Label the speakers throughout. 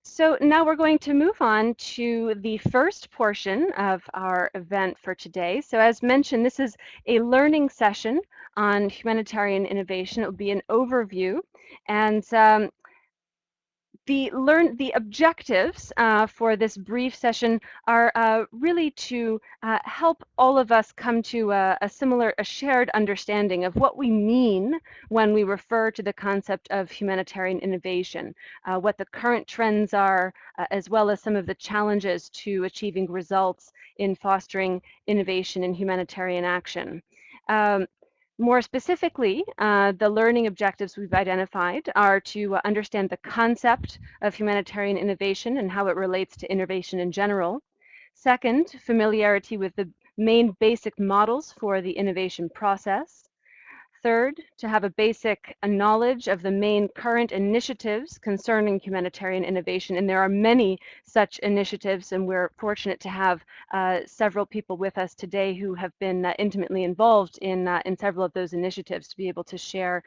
Speaker 1: So now we're going to move on to the first portion of our event for today. So as mentioned, this is a learning session on humanitarian innovation. It will be an overview, and the objectives for this brief session are really to help all of us come to a shared understanding of what we mean when we refer to the concept of humanitarian innovation, what the current trends are, as well as some of the challenges to achieving results in fostering innovation in humanitarian action. Um, More specifically, the learning objectives we've identified are to understand the concept of humanitarian innovation and how it relates to innovation in general. Second, familiarity with the main basic models for the innovation process. Third, to have a basic knowledge of the main current initiatives concerning humanitarian innovation, and there are many such initiatives, and we're fortunate to have several people with us today who have been intimately involved in several of those initiatives to be able to share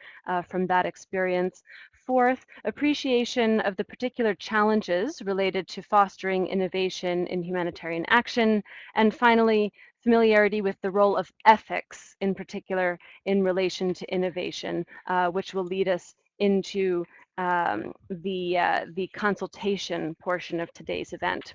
Speaker 1: from that experience. Fourth, appreciation of the particular challenges related to fostering innovation in humanitarian action. And finally, familiarity with the role of ethics in particular in relation to innovation, which will lead us into the consultation portion of today's event.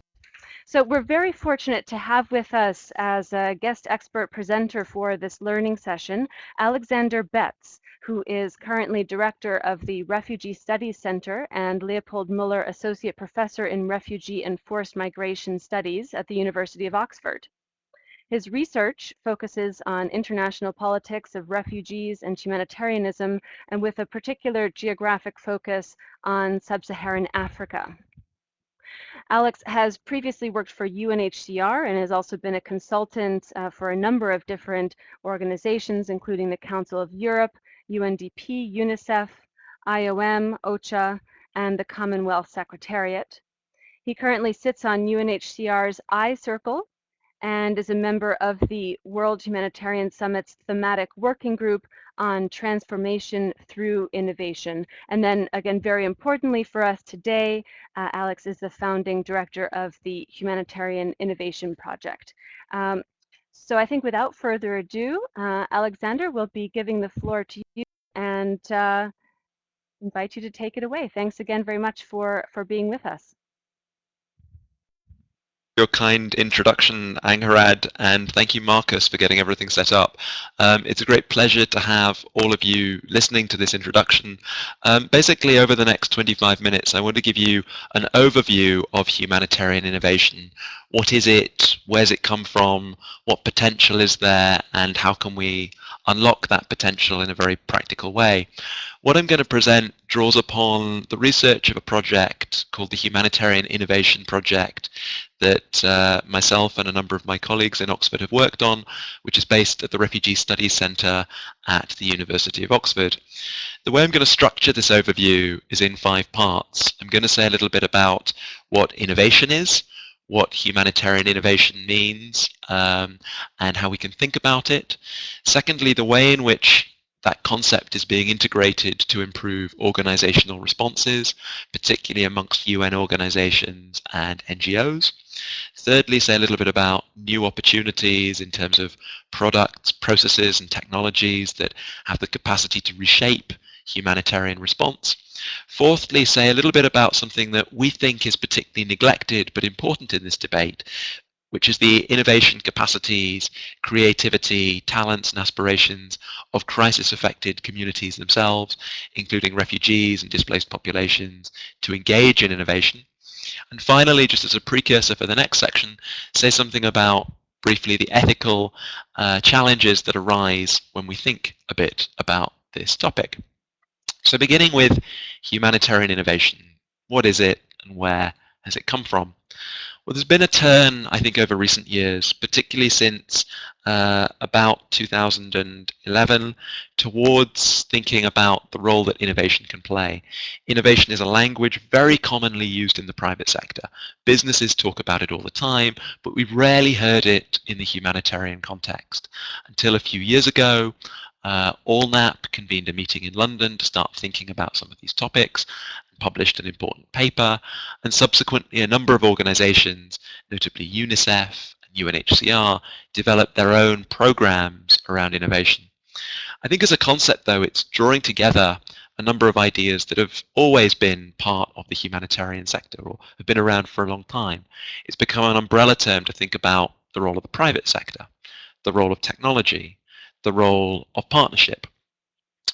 Speaker 1: So we're very fortunate to have with us as a guest expert presenter for this learning session, Alexander Betts, who is currently director of the Refugee Studies Center and Leopold Muller Associate Professor in Refugee and Forced Migration Studies at the University of Oxford. His research focuses on international politics of refugees and humanitarianism, and with a particular geographic focus on sub-Saharan Africa. Alex has previously worked for UNHCR and has also been a consultant for a number of different organizations, including the Council of Europe, UNDP, UNICEF, IOM, OCHA, and the Commonwealth Secretariat. He currently sits on UNHCR's I-Circle and is a member of the World Humanitarian Summit's thematic working group on transformation through innovation. And then again, very importantly for us today, Alex is the founding director of the Humanitarian Innovation Project. So I think without further ado, Alexander will be giving the floor to you and invite you to take it away. Thanks again very much for being with us.
Speaker 2: Your kind introduction, Angharad, and thank you, Marcus, for getting everything set up. It's a great pleasure to have all of you listening to this introduction. Basically, over the next 25 minutes, I want to give you an overview of humanitarian innovation. What is it? Where's it come from? What potential is there? And how can we unlock that potential in a very practical way? What I'm going to present draws upon the research of a project called the Humanitarian Innovation Project that myself and a number of my colleagues in Oxford have worked on, which is based at the Refugee Studies Centre at the University of Oxford. The way I'm going to structure this overview is in 5 parts. I'm going to say a little bit about what innovation is, what humanitarian innovation means, and how we can think about it. Secondly, the way in which that concept is being integrated to improve organizational responses, particularly amongst UN organizations and NGOs. Thirdly, say a little bit about new opportunities in terms of products, processes, and technologies that have the capacity to reshape humanitarian response. Fourthly, say a little bit about something that we think is particularly neglected but important in this debate, which is the innovation capacities, creativity, talents and aspirations of crisis-affected communities themselves, including refugees and displaced populations, to engage in innovation. And finally, just as a precursor for the next section, say something about briefly the ethical challenges that arise when we think a bit about this topic. So beginning with humanitarian innovation, what is it and where has it come from? Well, there's been a turn, I think, over recent years, particularly since about 2011, towards thinking about the role that innovation can play. Innovation is a language very commonly used in the private sector. Businesses talk about it all the time, but we've rarely heard it in the humanitarian context. Until a few years ago, AllNap convened a meeting in London to start thinking about some of these topics. published an important paper, and subsequently a number of organizations, notably UNICEF and UNHCR, developed their own programs around innovation. I think as a concept, though, it's drawing together a number of ideas that have always been part of the humanitarian sector or have been around for a long time. It's become an umbrella term to think about the role of the private sector, the role of technology, the role of partnership.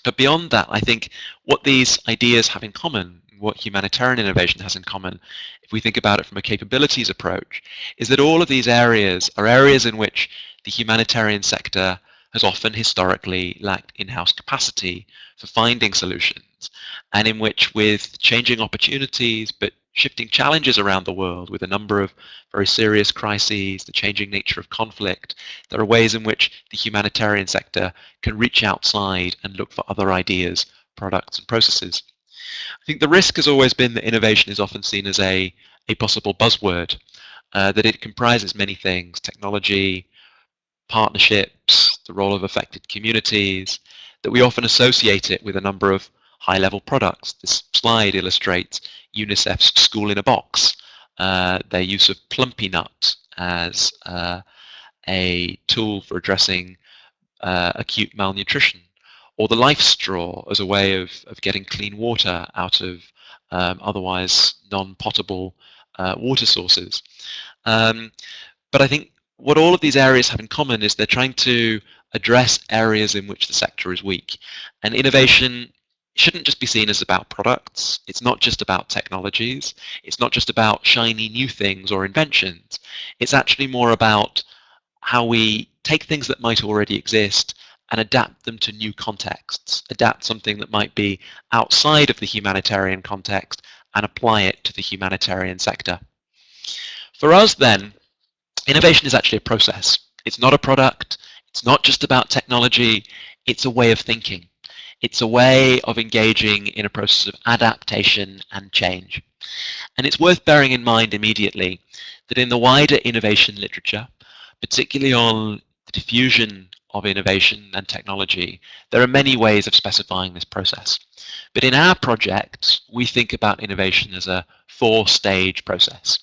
Speaker 2: But beyond that, I think what these ideas have in common, what humanitarian innovation has in common, if we think about it from a capabilities approach, is that all of these areas are areas in which the humanitarian sector has often historically lacked in-house capacity for finding solutions, and in which, with changing opportunities but shifting challenges around the world, with a number of very serious crises, the changing nature of conflict, there are ways in which the humanitarian sector can reach outside and look for other ideas, products and processes. I think the risk has always been that innovation is often seen as a possible buzzword, that it comprises many things: technology, partnerships, the role of affected communities, that we often associate it with a number of high-level products. This slide illustrates UNICEF's School in a Box, their use of Plumpy Nut as a tool for addressing acute malnutrition, or the Life Straw as a way of getting clean water out of otherwise non-potable water sources. But I think what all of these areas have in common is they're trying to address areas in which the sector is weak. And innovation shouldn't just be seen as about products. It's not just about technologies. It's not just about shiny new things or inventions. It's actually more about how we take things that might already exist and adapt them to new contexts, adapt something that might be outside of the humanitarian context and apply it to the humanitarian sector. For us then, innovation is actually a process. It's not a product. It's not just about technology. It's a way of thinking. It's a way of engaging in a process of adaptation and change. And it's worth bearing in mind immediately that in the wider innovation literature, particularly on the diffusion of innovation and technology, there are many ways of specifying this process. But in our project, we think about innovation as a four-stage process.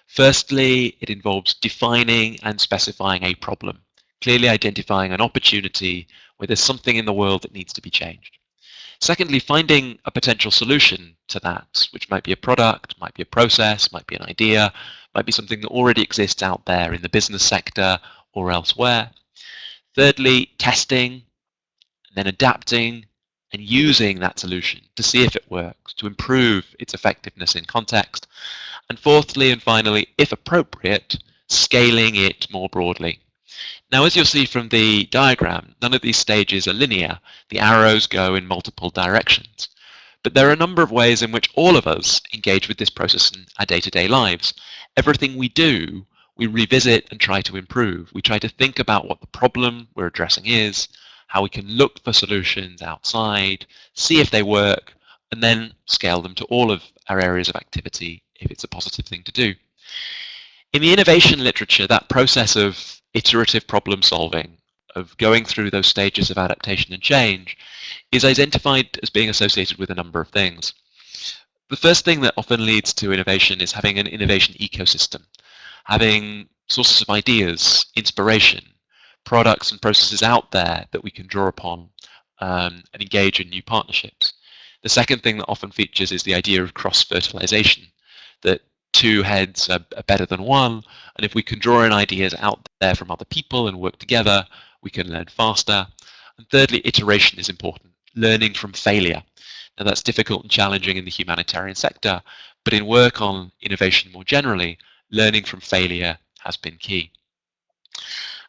Speaker 2: Firstly, it involves defining and specifying a problem, clearly identifying an opportunity where there's something in the world that needs to be changed. Secondly, finding a potential solution to that, which might be a product, might be a process, might be an idea, might be something that already exists out there in the business sector or elsewhere. Thirdly, testing, then adapting and using that solution to see if it works, to improve its effectiveness in context. And fourthly and finally, if appropriate, scaling it more broadly. Now, as you'll see from the diagram, none of these stages are linear. The arrows go in multiple directions. But there are a number of ways in which all of us engage with this process in our day-to-day lives. Everything we do, we revisit and try to improve. We try to think about what the problem we're addressing is, how we can look for solutions outside, see if they work, and then scale them to all of our areas of activity if it's a positive thing to do. In the innovation literature, that process of iterative problem solving, of going through those stages of adaptation and change, is identified as being associated with a number of things. The first thing that often leads to innovation is having an innovation ecosystem, having sources of ideas, inspiration, products and processes out there that we can draw upon and engage in new partnerships. The second thing that often features is the idea of cross-fertilization, that two heads are better than one, and if we can draw in ideas out there from other people and work together, we can learn faster. And thirdly, iteration is important, learning from failure. Now that's difficult and challenging in the humanitarian sector, but in work on innovation more generally, learning from failure has been key.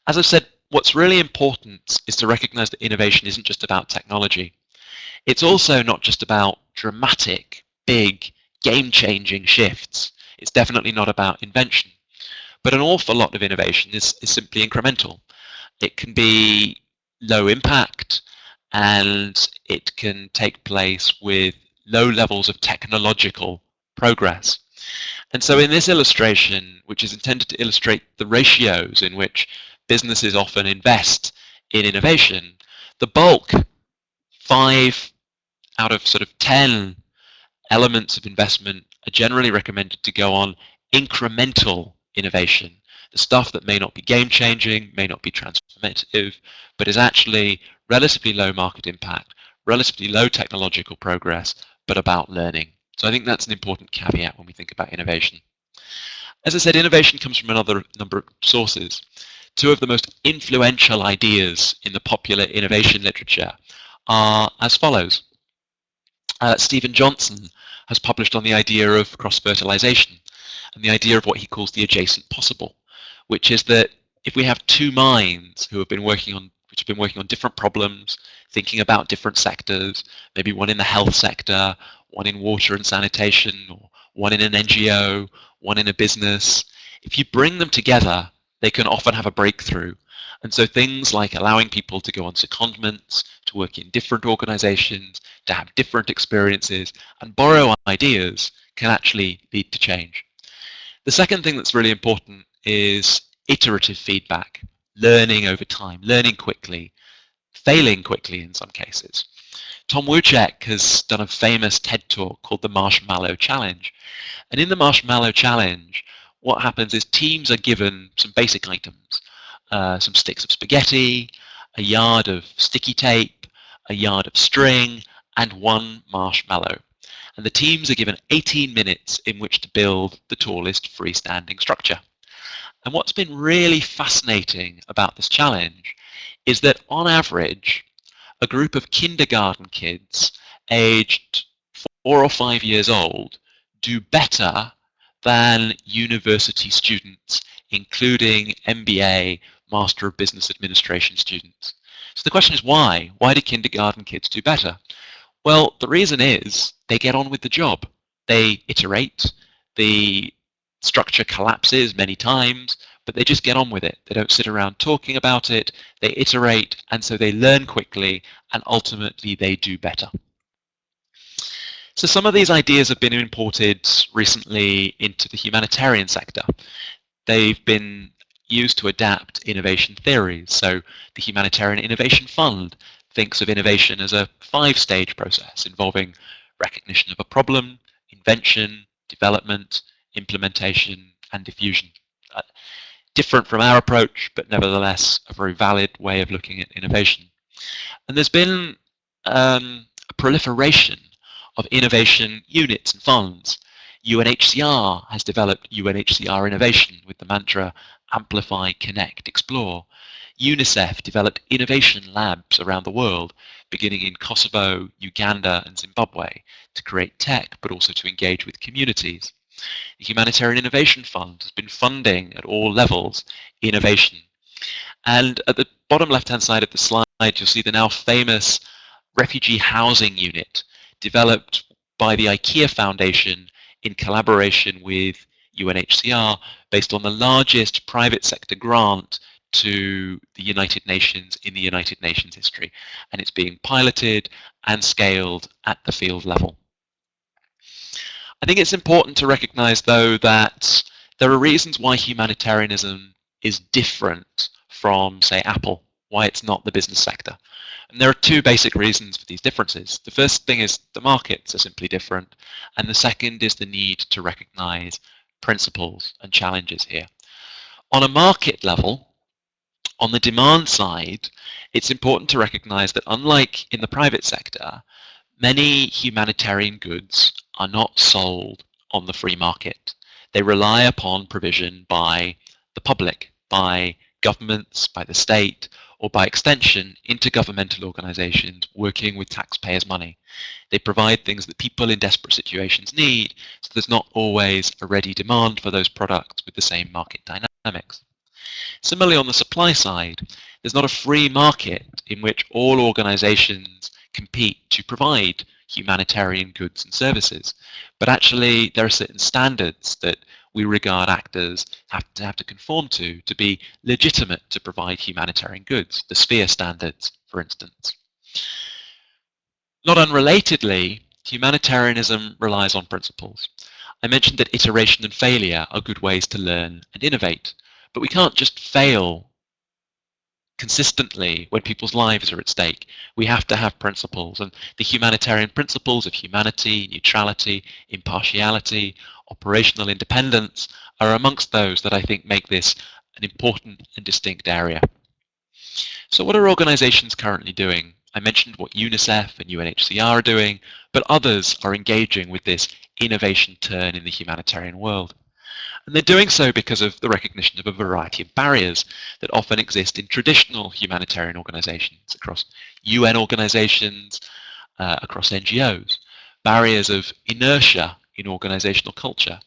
Speaker 2: As I've said, what's really important is to recognize that innovation isn't just about technology. It's also not just about dramatic, big, game-changing shifts. It's definitely not about invention. But an awful lot of innovation is simply incremental. It can be low impact, and it can take place with low levels of technological progress. And so in this illustration, which is intended to illustrate the ratios in which businesses often invest in innovation, the bulk, 5 out of sort of 10 elements of investment are generally recommended to go on incremental innovation, the stuff that may not be game-changing, may not be transformative, but is actually relatively low market impact, relatively low technological progress, but about learning. So I think that's an important caveat when we think about innovation. As I said, innovation comes from another number of sources. Two of the most influential ideas in the popular innovation literature are as follows. Stephen Johnson has published on the idea of cross-fertilization and the idea of what he calls the adjacent possible, which is that if we have two minds who have been working on different problems, thinking about different sectors, maybe one in the health sector, one in water and sanitation, or one in an NGO, one in a business, if you bring them together, they can often have a breakthrough. And so things like allowing people to go on secondments, to work in different organizations, to have different experiences, and borrow ideas can actually lead to change. The second thing that's really important is iterative feedback, learning over time, learning quickly, failing quickly in some cases. Tom Wojcik has done a famous TED talk called the Marshmallow Challenge. And in the Marshmallow Challenge, what happens is teams are given some basic items, some sticks of spaghetti, a yard of sticky tape, a yard of string, and one marshmallow. And the teams are given 18 minutes in which to build the tallest freestanding structure. And what's been really fascinating about this challenge is that on average, a group of kindergarten kids aged 4 or 5 years old do better than university students, including MBA, Master of Business Administration students. So the question is why? Why do kindergarten kids do better? Well, the reason is they get on with the job. They iterate, the structure collapses many times, but they just get on with it. They don't sit around talking about it, they iterate, and so they learn quickly, and ultimately they do better. So some of these ideas have been imported recently into the humanitarian sector. They've been used to adapt innovation theories. So the Humanitarian Innovation Fund thinks of innovation as a 5-stage process involving recognition of a problem, invention, development, implementation, and diffusion. Different from our approach, but nevertheless a very valid way of looking at innovation. And there's been a proliferation of innovation units and funds. UNHCR has developed UNHCR Innovation with the mantra Amplify, Connect, Explore. UNICEF developed innovation labs around the world, beginning in Kosovo, Uganda, and Zimbabwe, to create tech, but also to engage with communities. The Humanitarian Innovation Fund has been funding at all levels innovation. And at the bottom left-hand side of the slide, you'll see the now famous refugee housing unit developed by the IKEA Foundation in collaboration with UNHCR based on the largest private sector grant to the United Nations in the United Nations history. And it's being piloted and scaled at the field level. I think it's important to recognize, though, that there are reasons why humanitarianism is different from, say, Apple, why it's not the business sector. And there are two basic reasons for these differences. The first thing is the markets are simply different, and the second is the need to recognize principles and challenges here. On a market level, on the demand side, it's important to recognize that unlike in the private sector, many humanitarian goods are not sold on the free market. They rely upon provision by the public, by governments, by the state, or by extension, intergovernmental organizations working with taxpayers' money. They provide things that people in desperate situations need, so there's not always a ready demand for those products with the same market dynamics. Similarly, on the supply side, there's not a free market in which all organizations compete to provide humanitarian goods and services, but actually there are certain standards that we regard actors have to conform to be legitimate to provide humanitarian goods, the sphere standards, for instance. Not unrelatedly, humanitarianism relies on principles. I mentioned that iteration and failure are good ways to learn and innovate, but we can't just fail consistently when people's lives are at stake. We have to have principles, and the humanitarian principles of humanity, neutrality, impartiality, operational independence are amongst those that I think make this an important and distinct area. So what are organizations currently doing? I mentioned what UNICEF and UNHCR are doing, but others are engaging with this innovation turn in the humanitarian world. And they're doing so because of the recognition of a variety of barriers that often exist in traditional humanitarian organizations, across UN organizations, across NGOs, barriers of inertia in organizational culture,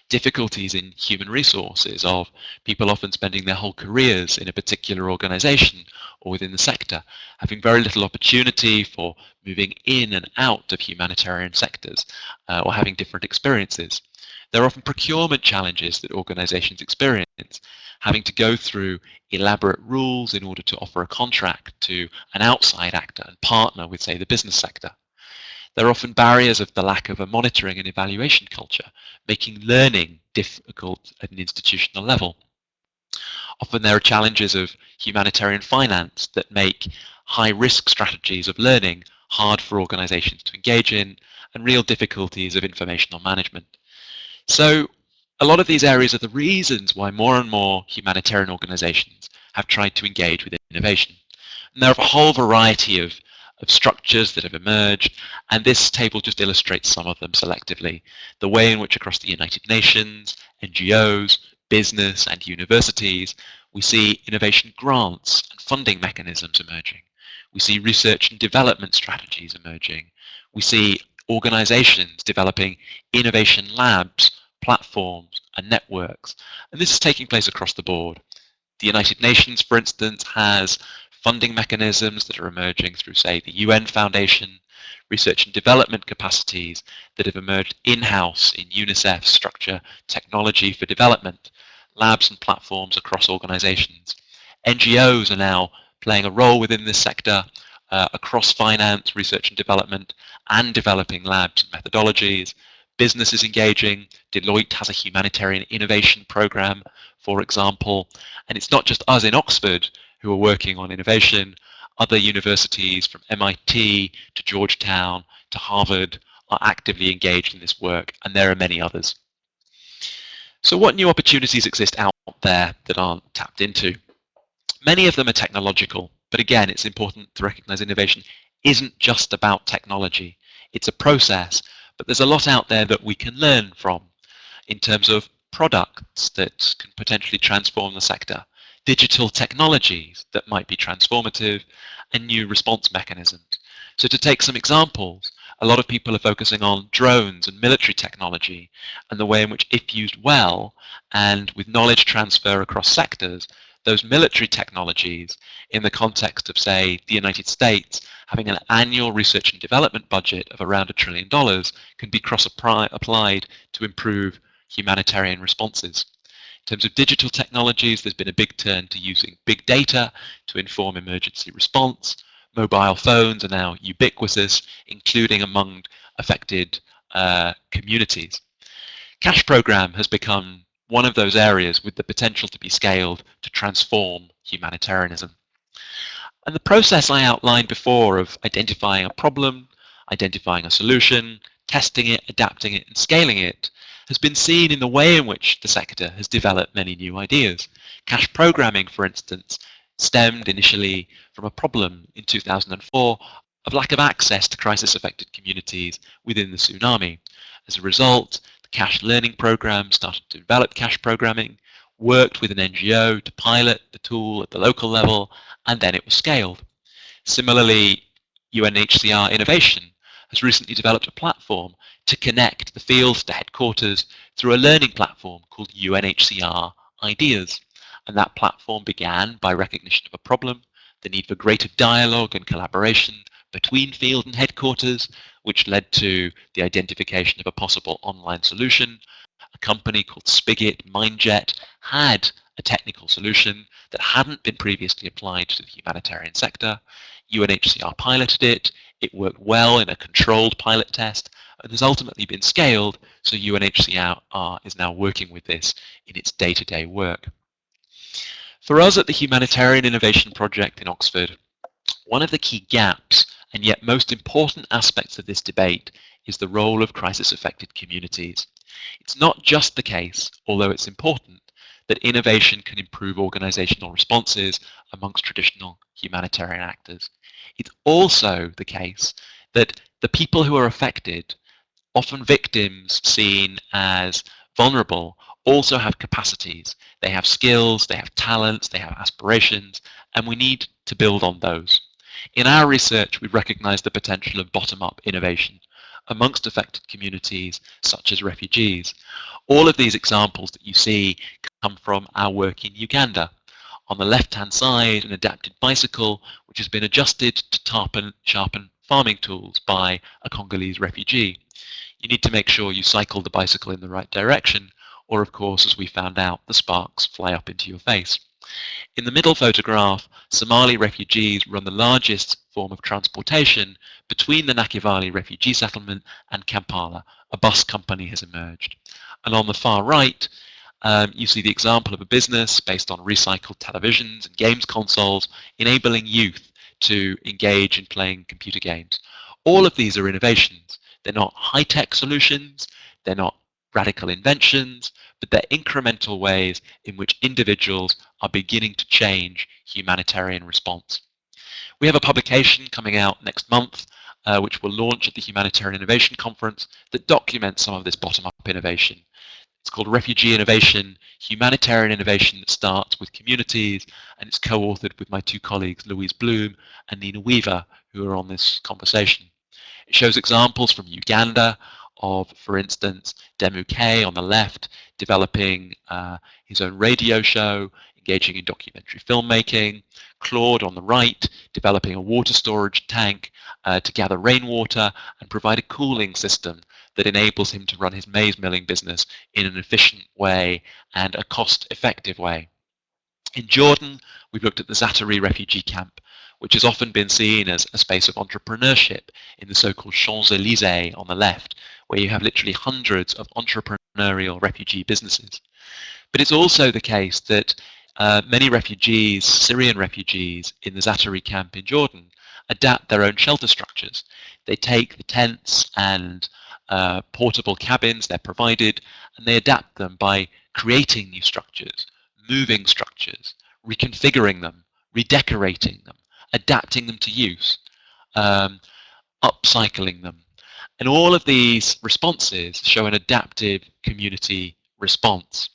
Speaker 2: difficulties in human resources of people often spending their whole careers in a particular organization or within the sector, having very little opportunity for moving in and out of humanitarian sectors or having different experiences. There are often procurement challenges that organizations experience, having to go through elaborate rules in order to offer a contract to an outside actor and partner with, say, the business sector. There are often barriers of the lack of a monitoring and evaluation culture, making learning difficult at an institutional level. Often there are challenges of humanitarian finance that make high-risk strategies of learning hard for organizations to engage in, and real difficulties of informational management. So a lot of these areas are the reasons why more and more humanitarian organizations have tried to engage with innovation. And there are a whole variety of structures that have emerged, and this table just illustrates some of them selectively. The way in which across the United Nations, NGOs, business and universities, we see innovation grants and funding mechanisms emerging. We see research and development strategies emerging. We see organizations developing innovation labs, platforms and networks. And this is taking place across the board. The United Nations, for instance, has funding mechanisms that are emerging through, say, the UN Foundation, research and development capacities that have emerged in-house in UNICEF's structure, technology for development, labs and platforms across organizations. NGOs are now playing a role within this sector across finance, research and development, and developing labs and methodologies. Business is engaging. Deloitte has a humanitarian innovation program, for example, and it's not just us in Oxford who are working on innovation. Other universities from MIT to Georgetown to Harvard are actively engaged in this work, and there are many others. So what new opportunities exist out there that aren't tapped into? Many of them are technological, but again, it's important to recognize innovation isn't just about technology. It's a process, but there's a lot out there that we can learn from in terms of products that can potentially transform the sector, digital technologies that might be transformative, and new response mechanisms. So to take some examples, a lot of people are focusing on drones and military technology and the way in which, if used well and with knowledge transfer across sectors, those military technologies in the context of, say, the United States having an annual research and development budget of around $1 trillion can be cross-applied to improve humanitarian responses. In terms of digital technologies, there's been a big turn to using big data to inform emergency response. Mobile phones are now ubiquitous, including among affected communities. Cash program has become one of those areas with the potential to be scaled to transform humanitarianism. And the process I outlined before of identifying a problem, identifying a solution, testing it, adapting it, and scaling it has been seen in the way in which the sector has developed many new ideas. Cash programming, for instance, stemmed initially from a problem in 2004 of lack of access to crisis-affected communities within the tsunami. As a result, the cash learning program started to develop cash programming, worked with an NGO to pilot the tool at the local level, and then it was scaled. Similarly, UNHCR Innovation has recently developed a platform to connect the field to headquarters through a learning platform called UNHCR Ideas. And that platform began by recognition of a problem, the need for greater dialogue and collaboration between field and headquarters, which led to the identification of a possible online solution. A company called Spigot Mindjet had a technical solution that hadn't been previously applied to the humanitarian sector. UNHCR piloted it. It worked well in a controlled pilot test and has ultimately been scaled, so UNHCR is now working with this in its day-to-day work. For us at the Humanitarian Innovation Project in Oxford, one of the key gaps and yet most important aspects of this debate is the role of crisis-affected communities. It's not just the case, although it's important, that innovation can improve organizational responses amongst traditional humanitarian actors. It's also the case that the people who are affected, often victims seen as vulnerable, also have capacities. They have skills, they have talents, they have aspirations, and we need to build on those. In our research, we recognize the potential of bottom-up innovation amongst affected communities such as refugees. All of these examples that you see come from our work in Uganda. On the left-hand side, an adapted bicycle which has been adjusted to sharpen farming tools by a Congolese refugee. You need to make sure you cycle the bicycle in the right direction, or of course, as we found out, the sparks fly up into your face. In the middle photograph, Somali refugees run the largest form of transportation between the Nakivale refugee settlement and Kampala. A bus company has emerged. And on the far right, you see the example of a business based on recycled televisions and games consoles, enabling youth to engage in playing computer games. All of these are innovations. They're not high-tech solutions, they're not radical inventions, but they're incremental ways in which individuals are beginning to change humanitarian response. We have a publication coming out next month, which will launch at the Humanitarian Innovation Conference, that documents some of this bottom-up innovation. It's called Refugee Innovation, Humanitarian Innovation that Starts with Communities, and it's co-authored with my two colleagues, Louise Bloom and Nina Weaver, who are on this conversation. It shows examples from Uganda of, for instance, Demu K on the left, developing his own radio show, engaging in documentary filmmaking, Claude on the right, developing a water storage tank to gather rainwater and provide a cooling system that enables him to run his maize milling business in an efficient way and a cost-effective way. In Jordan, we've looked at the Zaatari refugee camp, which has often been seen as a space of entrepreneurship in the so-called Champs-Élysées on the left, where you have literally hundreds of entrepreneurial refugee businesses. But it's also the case that many refugees, Syrian refugees in the Zaatari camp in Jordan, adapt their own shelter structures. They take the tents and portable cabins they're provided, and they adapt them by creating new structures, moving structures, reconfiguring them, redecorating them, adapting them to use, upcycling them. And all of these responses show an adaptive community response.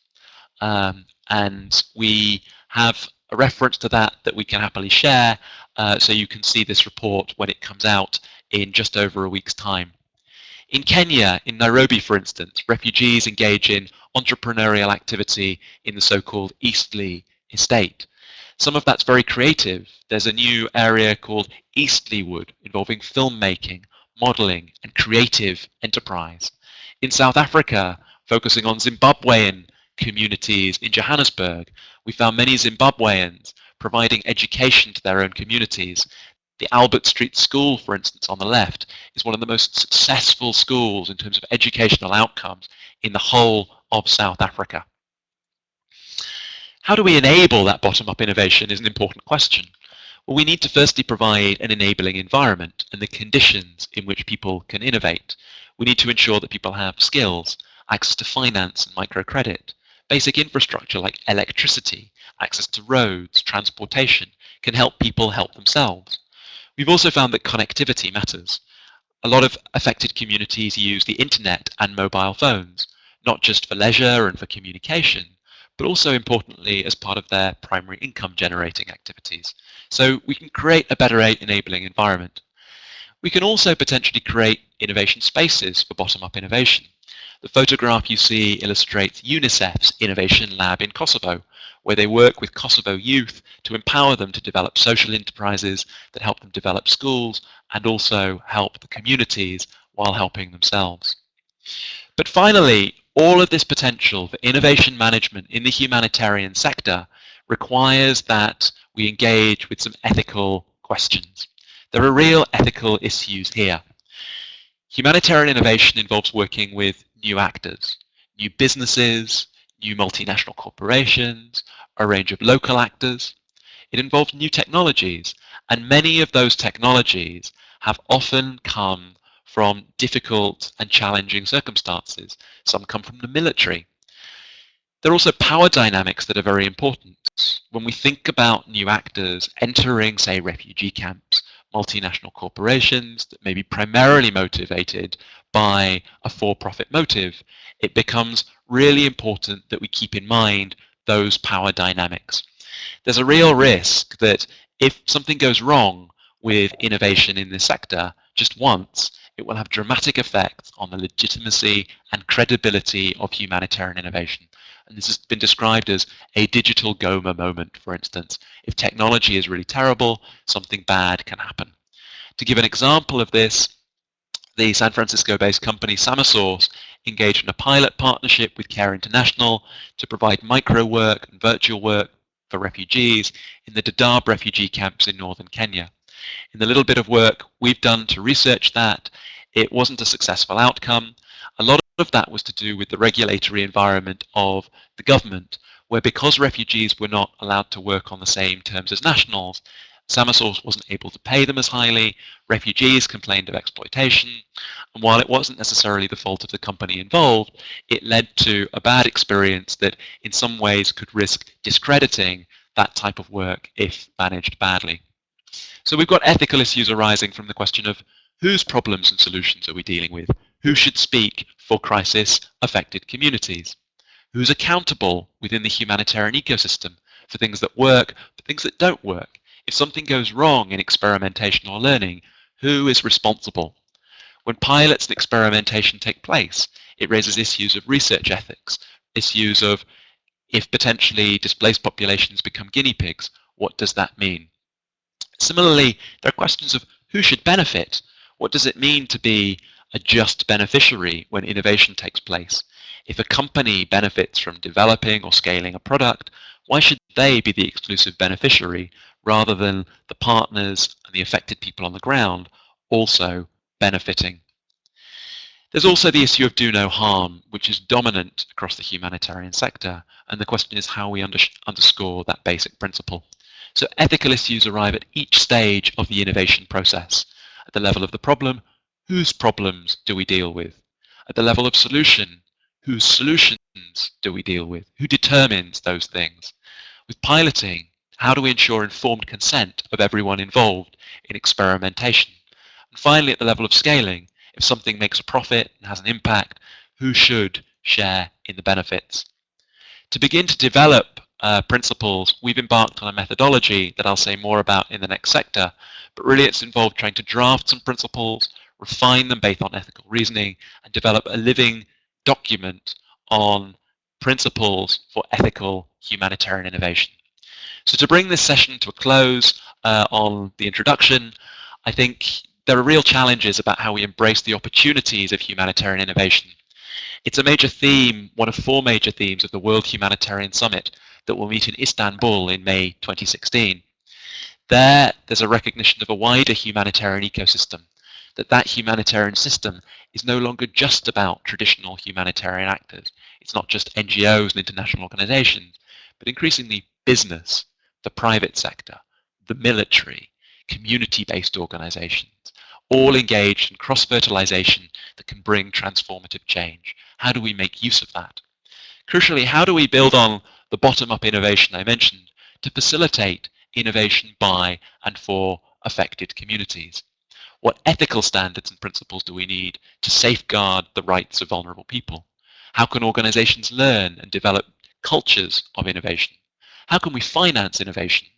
Speaker 2: And we have a reference to that we can happily share, so you can see this report when it comes out in just over a week's time. In Kenya, in Nairobi, for instance, refugees engage in entrepreneurial activity in the so-called Eastleigh estate. Some of that's very creative. There's a new area called Eastleighwood involving filmmaking, modeling, and creative enterprise. In South Africa, focusing on Zimbabwean communities in Johannesburg, we found many Zimbabweans providing education to their own communities. The Albert Street School, for instance, on the left, is one of the most successful schools in terms of educational outcomes in the whole of South Africa. How do we enable that bottom-up innovation is an important question. Well, we need to firstly provide an enabling environment and the conditions in which people can innovate. We need to ensure that people have skills, access to finance and microcredit. Basic infrastructure like electricity, access to roads, transportation can help people help themselves. We've also found that connectivity matters. A lot of affected communities use the internet and mobile phones, not just for leisure and for communication, but also importantly as part of their primary income generating activities. So we can create a better enabling environment. We can also potentially create innovation spaces for bottom-up innovation. The photograph you see illustrates UNICEF's Innovation Lab in Kosovo, where they work with Kosovo youth to empower them to develop social enterprises that help them develop schools and also help the communities while helping themselves. But finally, all of this potential for innovation management in the humanitarian sector requires that we engage with some ethical questions. There are real ethical issues here. Humanitarian innovation involves working with new actors, new businesses, new multinational corporations, a range of local actors. It involves new technologies, and many of those technologies have often come from difficult and challenging circumstances. Some come from the military. There are also power dynamics that are very important. When we think about new actors entering, say, refugee camps, multinational corporations that may be primarily motivated by a for-profit motive, it becomes really important that we keep in mind those power dynamics. There's a real risk that if something goes wrong with innovation in this sector just once, it will have dramatic effects on the legitimacy and credibility of humanitarian innovation. And this has been described as a digital Goma moment, for instance. If technology is really terrible, something bad can happen. To give an example of this, the San Francisco-based company Samasource engaged in a pilot partnership with Care International to provide micro work and virtual work for refugees in the Dadaab refugee camps in northern Kenya. In the little bit of work we've done to research that, it wasn't a successful outcome. A lot of that was to do with the regulatory environment of the government, where because refugees were not allowed to work on the same terms as nationals, Samasource wasn't able to pay them as highly, refugees complained of exploitation, and while it wasn't necessarily the fault of the company involved, it led to a bad experience that in some ways could risk discrediting that type of work if managed badly. So we've got ethical issues arising from the question of whose problems and solutions are we dealing with? Who should speak for crisis-affected communities? Who's accountable within the humanitarian ecosystem for things that work, for things that don't work? If something goes wrong in experimentation or learning, who is responsible? When pilots and experimentation take place, it raises issues of research ethics, issues of if potentially displaced populations become guinea pigs, what does that mean? Similarly, there are questions of who should benefit. What does it mean to be a just beneficiary when innovation takes place? If a company benefits from developing or scaling a product, why should they be the exclusive beneficiary rather than the partners and the affected people on the ground also benefiting? There's also the issue of do no harm, which is dominant across the humanitarian sector, and the question is how we underscore that basic principle. So ethical issues arrive at each stage of the innovation process. At the level of the problem, whose problems do we deal with? At the level of solution, whose solutions do we deal with? Who determines those things? With piloting, how do we ensure informed consent of everyone involved in experimentation? And finally, at the level of scaling, if something makes a profit and has an impact, who should share in the benefits? To begin to develop principles, we've embarked on a methodology that I'll say more about in the next sector, but really it's involved trying to draft some principles, refine them based on ethical reasoning, and develop a living document on principles for ethical humanitarian innovation. So to bring this session to a close on the introduction, I think there are real challenges about how we embrace the opportunities of humanitarian innovation. It's a major theme, one of 4 major themes of the World Humanitarian Summit that will meet in Istanbul in May 2016. There's a recognition of a wider humanitarian ecosystem, that humanitarian system is no longer just about traditional humanitarian actors. It's not just NGOs and international organizations, but increasingly business, the private sector, the military, community-based organizations, all engaged in cross-fertilization that can bring transformative change. How do we make use of that? Crucially, how do we build on the bottom-up innovation I mentioned to facilitate innovation by and for affected communities? What ethical standards and principles do we need to safeguard the rights of vulnerable people? How can organizations learn and develop cultures of innovation? How can we finance innovation?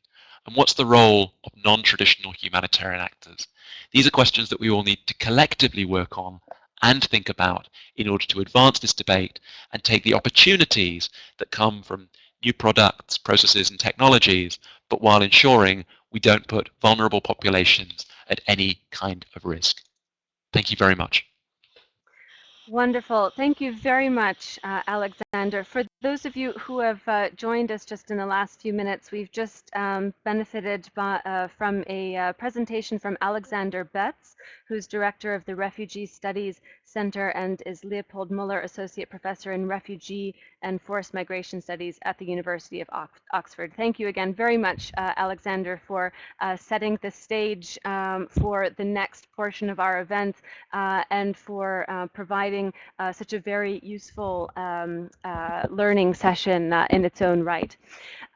Speaker 2: And what's the role of non-traditional humanitarian actors? These are questions that we all need to collectively work on and think about in order to advance this debate and take the opportunities that come from new products, processes and technologies, but while ensuring we don't put vulnerable populations at any kind of risk. Thank you very much.
Speaker 1: Wonderful. Thank you very much, Alexander. For those of you who have joined us just in the last few minutes, we've just benefited from a presentation from Alexander Betts, who's director of the Refugee Studies Center and is Leopold Muller Associate Professor in Refugee and Forced Migration Studies at the University of Oxford. Thank you again very much, Alexander, for setting the stage for the next portion of our event and for providing such a very useful learning session in its own right.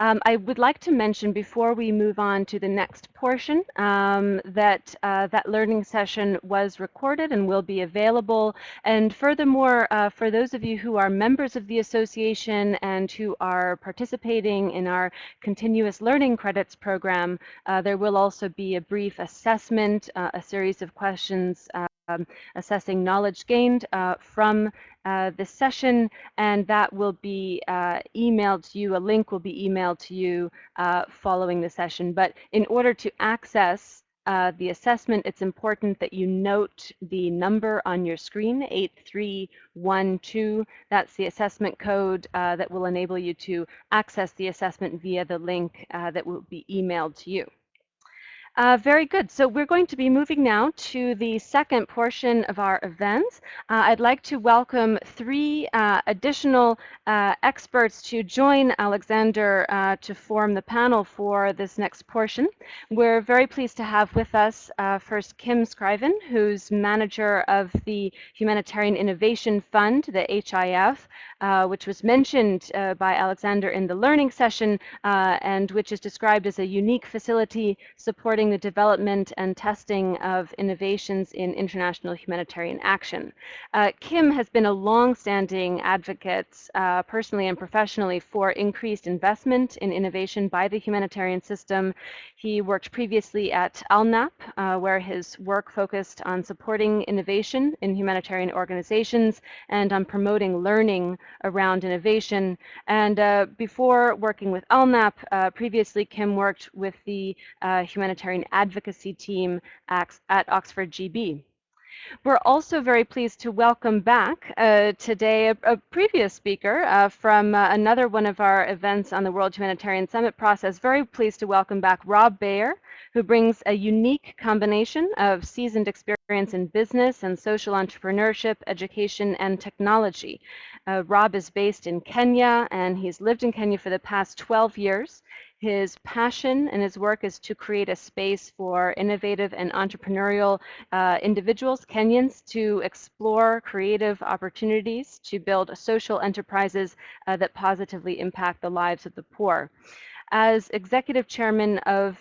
Speaker 1: I would like to mention before we move on to the next portion that that learning session was recorded and will be available. And furthermore, for those of you who are members of the association and who are participating in our continuous learning credits program, there will also be a brief assessment, a series of questions assessing knowledge gained from this session, and that will be emailed to you. A link will be emailed to you following the session. But in order to access the assessment, it's important that you note the number on your screen, 8312. That's the assessment code that will enable you to access the assessment via the link that will be emailed to you. Very good. So we're going to be moving now to the second portion of our event. I'd like to welcome three additional experts to join Alexander to form the panel for this next portion. We're very pleased to have with us first Kim Scriven, who's manager of the Humanitarian Innovation Fund, the HIF, which was mentioned by Alexander in the learning session and which is described as a unique facility supporting the development and testing of innovations in international humanitarian action. Kim has been a long-standing advocate, personally and professionally, for increased investment in innovation by the humanitarian system. He worked previously at ALNAP, where his work focused on supporting innovation in humanitarian organizations and on promoting learning around innovation. And before working with ALNAP, previously Kim worked with the humanitarian advocacy team at Oxford GB. We're also very pleased to welcome back today a previous speaker from another one of our events on the World Humanitarian Summit process. Very pleased to welcome back Rob Bayer, who brings a unique combination of seasoned experience in business and social entrepreneurship, education, and technology. Rob is based in Kenya, and he's lived in Kenya for the past 12 years. His passion and his work is to create a space for innovative and entrepreneurial individuals, Kenyans, to explore creative opportunities to build social enterprises that positively impact the lives of the poor. As executive chairman of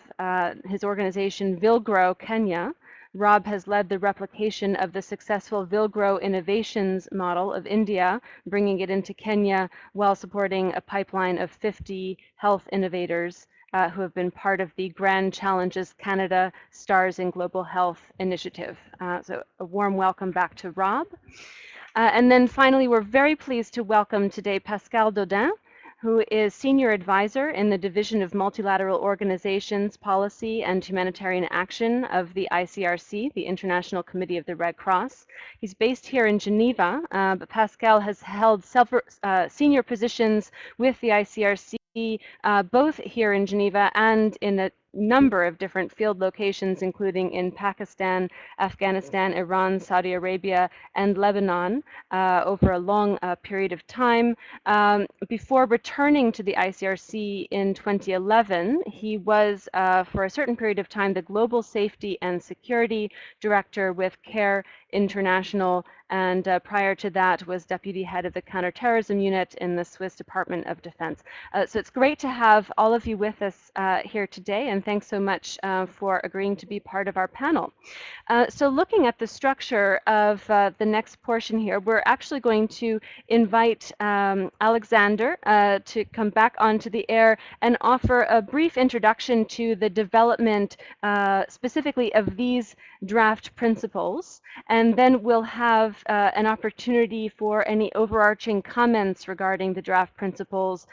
Speaker 1: his organization, Vilgrow Kenya, Rob has led the replication of the successful Vilgrow Innovations model of India, bringing it into Kenya while supporting a pipeline of 50 health innovators who have been part of the Grand Challenges Canada Stars in Global Health initiative. So a warm welcome back to Rob. And then finally, we're very pleased to welcome today Pascal Dodin, who is Senior Advisor in the Division of Multilateral Organizations, Policy, and Humanitarian Action of the ICRC, the International Committee of the Red Cross. He's based here in Geneva, but Pascal has held several senior positions with the ICRC, both here in Geneva and in a number of different field locations, including in Pakistan, Afghanistan, Iran, Saudi Arabia, and Lebanon over a long period of time. Before returning to the ICRC in 2011, he was, for a certain period of time, the Global Safety and Security Director with CARE International, and prior to that was Deputy Head of the Counterterrorism Unit in the Swiss Department of Defense. So it's great to have all of you with us here today, and thanks so much for agreeing to be part of our panel. So looking at the structure of the next portion here, we're actually going to invite Alexander to come back onto the air and offer a brief introduction to the development specifically of these draft principles. And then we'll have have an opportunity for any overarching comments regarding the draft principles,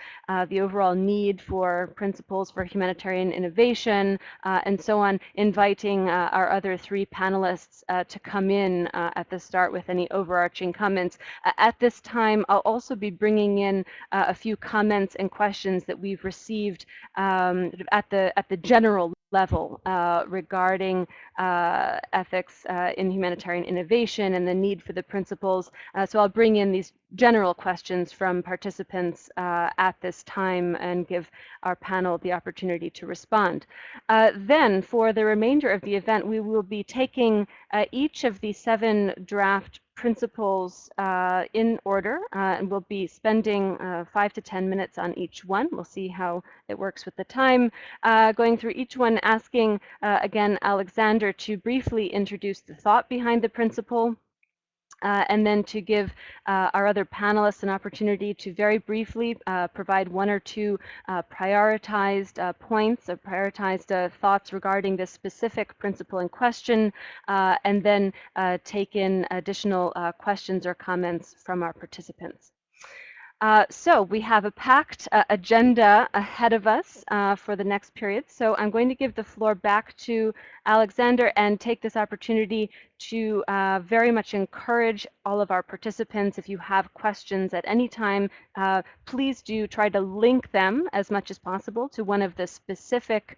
Speaker 1: the overall need for principles for humanitarian innovation, and so on, inviting our other three panelists to come in at the start with any overarching comments. At this time, I'll also be bringing in a few comments and questions that we've received at the general level regarding ethics in humanitarian innovation and the need for the principles. So I'll bring in these general questions from participants at this time and give our panel the opportunity to respond. Then, for the remainder of the event, we will be taking each of the 7 draft principles in order, and we'll be spending 5 to 10 minutes on each one. We'll see how it works with the time. Going through each one, asking again Alexander to briefly introduce the thought behind the principle, and then to give our other panelists an opportunity to very briefly provide 1 or 2 prioritized points or prioritized thoughts regarding this specific principle in question, and then take in additional questions or comments from our participants. So we have a packed agenda ahead of us for the next period. So I'm going to give the floor back to Alexander and take this opportunity to very much encourage all of our participants. If you have questions at any time, please do try to link them as much as possible to one of the specific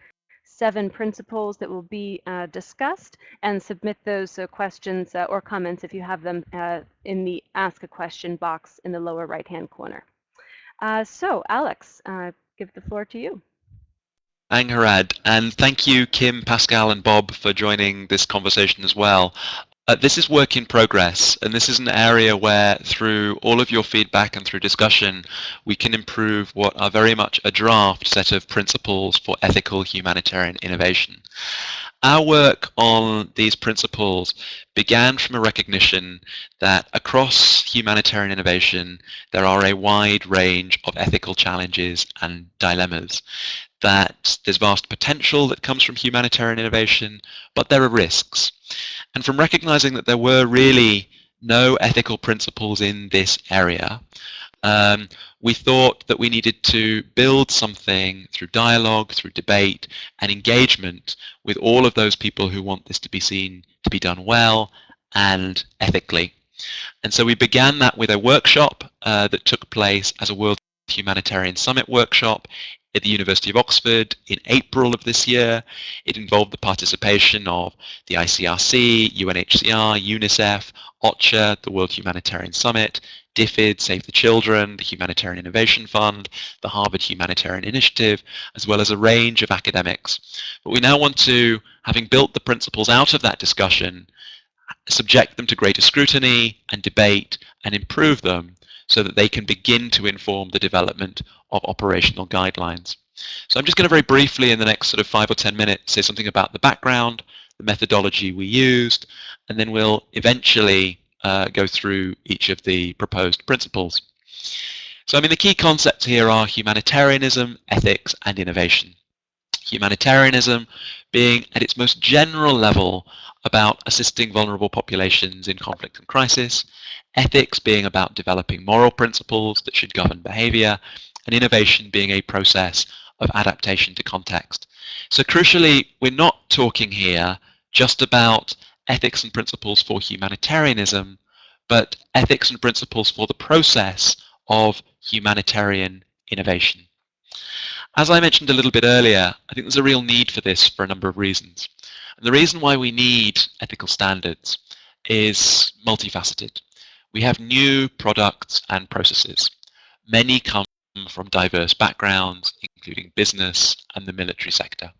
Speaker 1: 7 principles that will be discussed, and submit those questions or comments if you have them in the Ask a Question box in the lower right-hand corner. So, Alex, give the floor to you.
Speaker 2: Angharad, and thank you, Kim, Pascal, and Bob, for joining this conversation as well. This is work in progress, and this is an area where, through all of your feedback and through discussion, we can improve what are very much a draft set of principles for ethical humanitarian innovation. Our work on these principles began from a recognition that across humanitarian innovation, there are a wide range of ethical challenges and dilemmas, that there's vast potential that comes from humanitarian innovation, but there are risks. And from recognizing that there were really no ethical principles in this area, we thought that we needed to build something through dialogue, through debate, and engagement with all of those people who want this to be seen to be done well and ethically. And so we began that with a workshop that took place as a World Humanitarian Summit workshop at the University of Oxford in April of this year. It involved the participation of the ICRC, UNHCR, UNICEF, OCHA, the World Humanitarian Summit, DFID, Save the Children, the Humanitarian Innovation Fund, the Harvard Humanitarian Initiative, as well as a range of academics. But we now want to, having built the principles out of that discussion, subject them to greater scrutiny and debate and improve them so that they can begin to inform the development of operational guidelines. So I'm just going to very briefly in the next sort of 5 or 10 minutes say something about the background, the methodology we used, and then we'll eventually go through each of the proposed principles. So I mean the key concepts here are humanitarianism, ethics, and innovation. Humanitarianism being at its most general level about assisting vulnerable populations in conflict and crisis, ethics being about developing moral principles that should govern behavior, and innovation being a process of adaptation to context. So crucially, we're not talking here just about ethics and principles for humanitarianism, but ethics and principles for the process of humanitarian innovation. As I mentioned a little bit earlier, I think there's a real need for this for a number of reasons. And the reason why we need ethical standards is multifaceted. We have new products and processes. Many come from diverse backgrounds, including business and the military sector.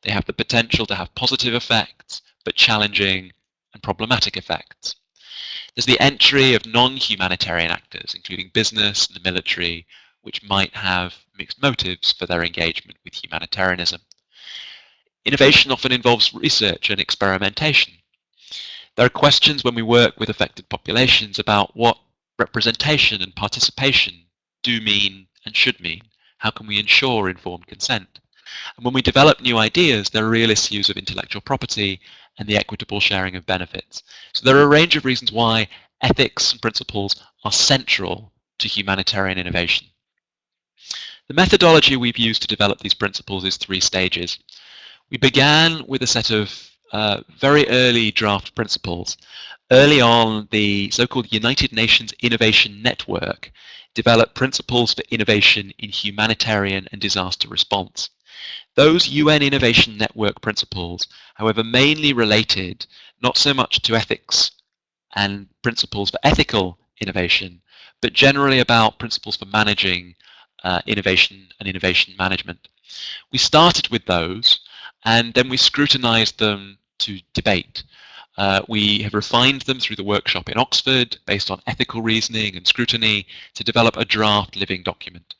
Speaker 2: They have the potential to have positive effects, but challenging and problematic effects. There's the entry of non-humanitarian actors, including business and the military, which might have mixed motives for their engagement with humanitarianism. Innovation often involves research and experimentation. There are questions when we work with affected populations about what representation and participation do mean and should mean. How can we ensure informed consent? And when we develop new ideas, there are real issues of intellectual property and the equitable sharing of benefits. So there are a range of reasons why ethics and principles are central to humanitarian innovation. The methodology we've used to develop these principles is 3 stages. We began with a set of very early draft principles. Early on, the so-called United Nations Innovation Network developed principles for innovation in humanitarian and disaster response. Those UN Innovation Network principles, however, mainly related not so much to ethics and principles for ethical innovation, but generally about principles for managing innovation and innovation management. We started with those, and then we scrutinized them to debate. We have refined them through the workshop in Oxford based on ethical reasoning and scrutiny to develop a draft living document.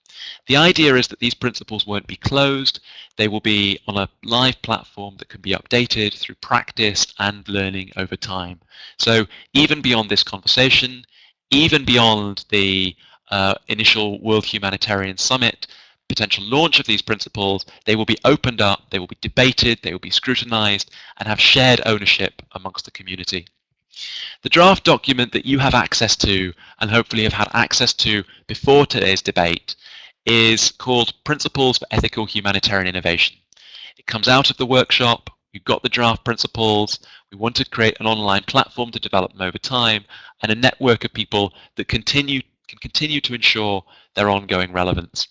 Speaker 2: The idea is that these principles won't be closed. They will be on a live platform that can be updated through practice and learning over time. So even beyond this conversation, even beyond the initial World Humanitarian Summit, potential launch of these principles, they will be opened up, they will be debated, they will be scrutinized, and have shared ownership amongst the community. The draft document that you have access to, and hopefully have had access to before today's debate, is called Principles for Ethical Humanitarian Innovation. It comes out of the workshop. We've got the draft principles. We want to create an online platform to develop them over time, and a network of people that can continue to ensure their ongoing relevance.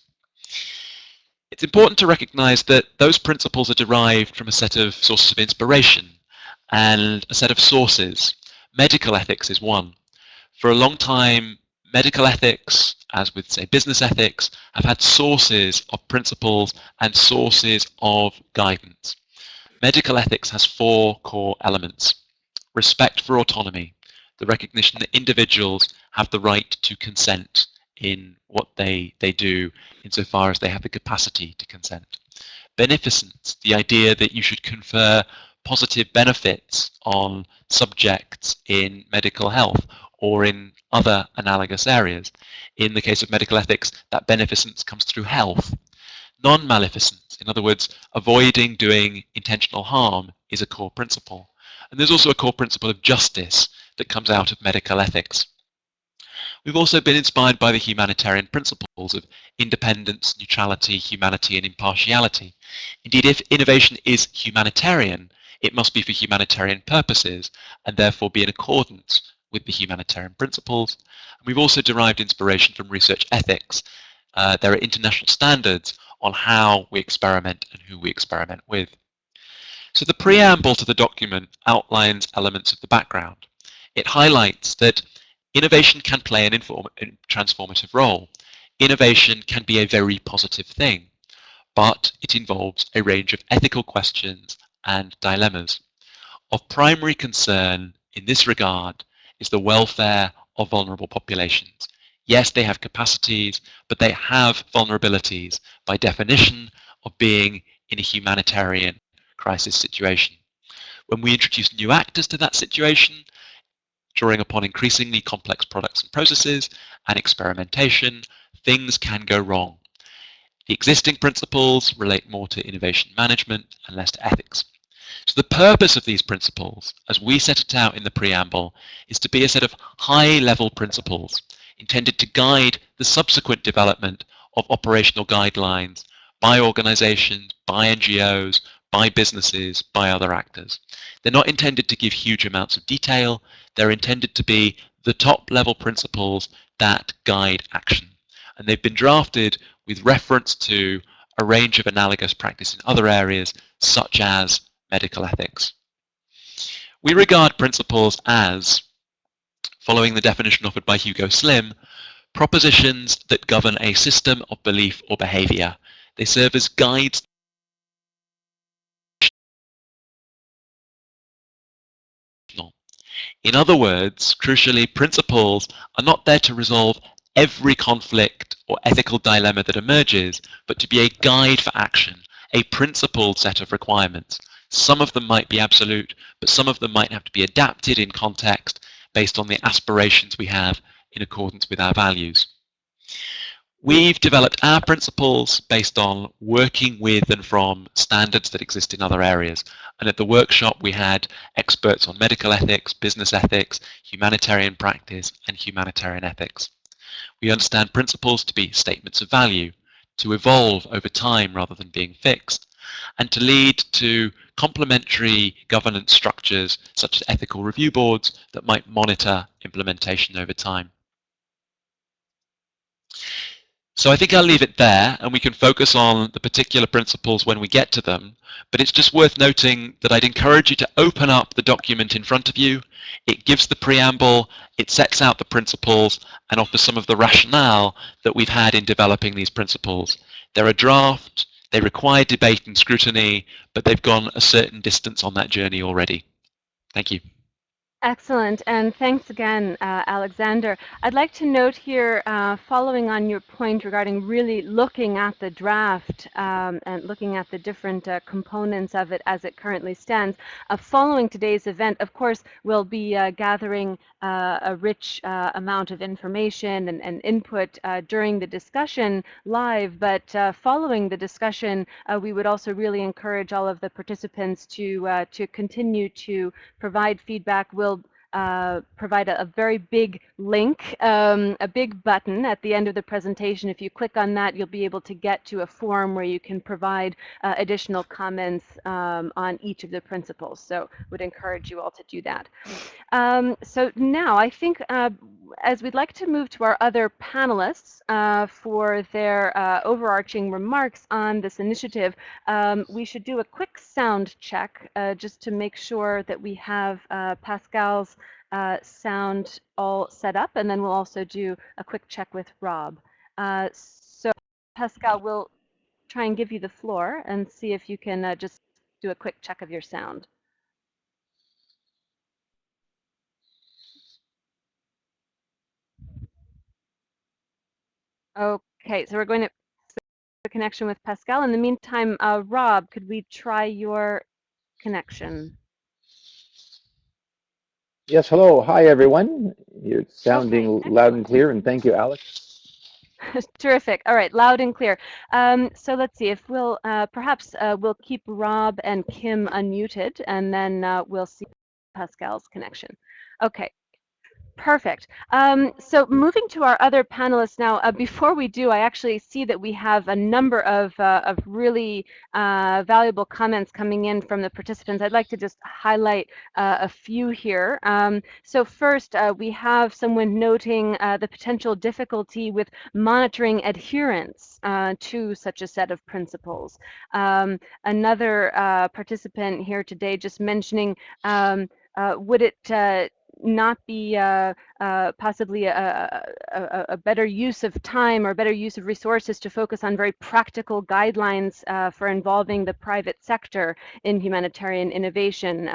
Speaker 2: It's important to recognize that those principles are derived from a set of sources of inspiration and a set of sources. Medical ethics is one. For a long time, medical ethics, as with, say, business ethics, have had sources of principles and sources of guidance. Medical ethics has 4 core elements. Respect for autonomy, the recognition that individuals have the right to consent in what they do insofar as they have the capacity to consent. Beneficence, the idea that you should confer positive benefits on subjects in medical health or in other analogous areas. In the case of medical ethics, that beneficence comes through health. Non-maleficence, in other words, avoiding doing intentional harm, is a core principle. And there's also a core principle of justice that comes out of medical ethics. We've also been inspired by the humanitarian principles of independence, neutrality, humanity, and impartiality. Indeed, if innovation is humanitarian, it must be for humanitarian purposes and therefore be in accordance with the humanitarian principles. And we've also derived inspiration from research ethics. There are international standards on how we experiment and who we experiment with. So the preamble to the document outlines elements of the background. It highlights that innovation can play an transformative role. Innovation can be a very positive thing, but it involves a range of ethical questions and dilemmas. Of primary concern in this regard is the welfare of vulnerable populations. Yes, they have capacities, but they have vulnerabilities by definition of being in a humanitarian crisis situation. When we introduce new actors to that situation, drawing upon increasingly complex products and processes and experimentation, things can go wrong. The existing principles relate more to innovation management and less to ethics. So the purpose of these principles, as we set it out in the preamble, is to be a set of high-level principles intended to guide the subsequent development of operational guidelines by organizations, by NGOs, by businesses, by other actors. They're not intended to give huge amounts of detail. They're intended to be the top-level principles that guide action. And they've been drafted with reference to a range of analogous practice in other areas, such as medical ethics. We regard principles as, following the definition offered by Hugo Slim, propositions that govern a system of belief or behavior. They serve as guides. In other words, crucially, principles are not there to resolve every conflict or ethical dilemma that emerges, but to be a guide for action, a principled set of requirements. Some of them might be absolute, but some of them might have to be adapted in context based on the aspirations we have in accordance with our values. We've developed our principles based on working with and from standards that exist in other areas. And at the workshop, we had experts on medical ethics, business ethics, humanitarian practice, and humanitarian ethics. We understand principles to be statements of value, to evolve over time rather than being fixed, and to lead to complementary governance structures such as ethical review boards that might monitor implementation over time. So I think I'll leave it there, and we can focus on the particular principles when we get to them, but it's just worth noting that I'd encourage you to open up the document in front of you. It gives the preamble, it sets out the principles, and offers some of the rationale that we've had in developing these principles. They're a draft, they require debate and scrutiny, but they've gone a certain distance on that journey already. Thank you.
Speaker 1: Excellent, and thanks again, Alexander. I'd like to note here, following on your point regarding really looking at the draft and looking at the different components of it as it currently stands, following today's event, of course, we'll be gathering a rich amount of information and input during the discussion live, but following the discussion, we would also really encourage all of the participants to continue to provide feedback. We'll provide a very big link, a big button at the end of the presentation. If you click on that, you'll be able to get to a form where you can provide additional comments on each of the principles. So would encourage you all to do that. So now I think as we'd like to move to our other panelists for their overarching remarks on this initiative, we should do a quick sound check just to make sure that we have Pascal's sound all set up, and then we'll also do a quick check with Rob. So Pascal, we'll try and give you the floor and see if you can just do a quick check of your sound. Okay, so we're going to the connection with Pascal. In the meantime, Rob, could we try your connection?
Speaker 3: Yes, hello. Hi, everyone. You're sounding
Speaker 1: Okay,
Speaker 3: loud and clear, and thank you, Alex.
Speaker 1: Terrific. All right, loud and clear. So let's see if we'll perhaps we'll keep Rob and Kim unmuted, and then we'll see Pascal's connection. Okay. Perfect. So moving to our other panelists now, before we do, I actually see that we have a number of really valuable comments coming in from the participants. I'd like to just highlight a few here. So first, we have someone noting the potential difficulty with monitoring adherence to such a set of principles. Another participant here today just mentioning would it not be possibly a better use of time or better use of resources to focus on very practical guidelines for involving the private sector in humanitarian innovation,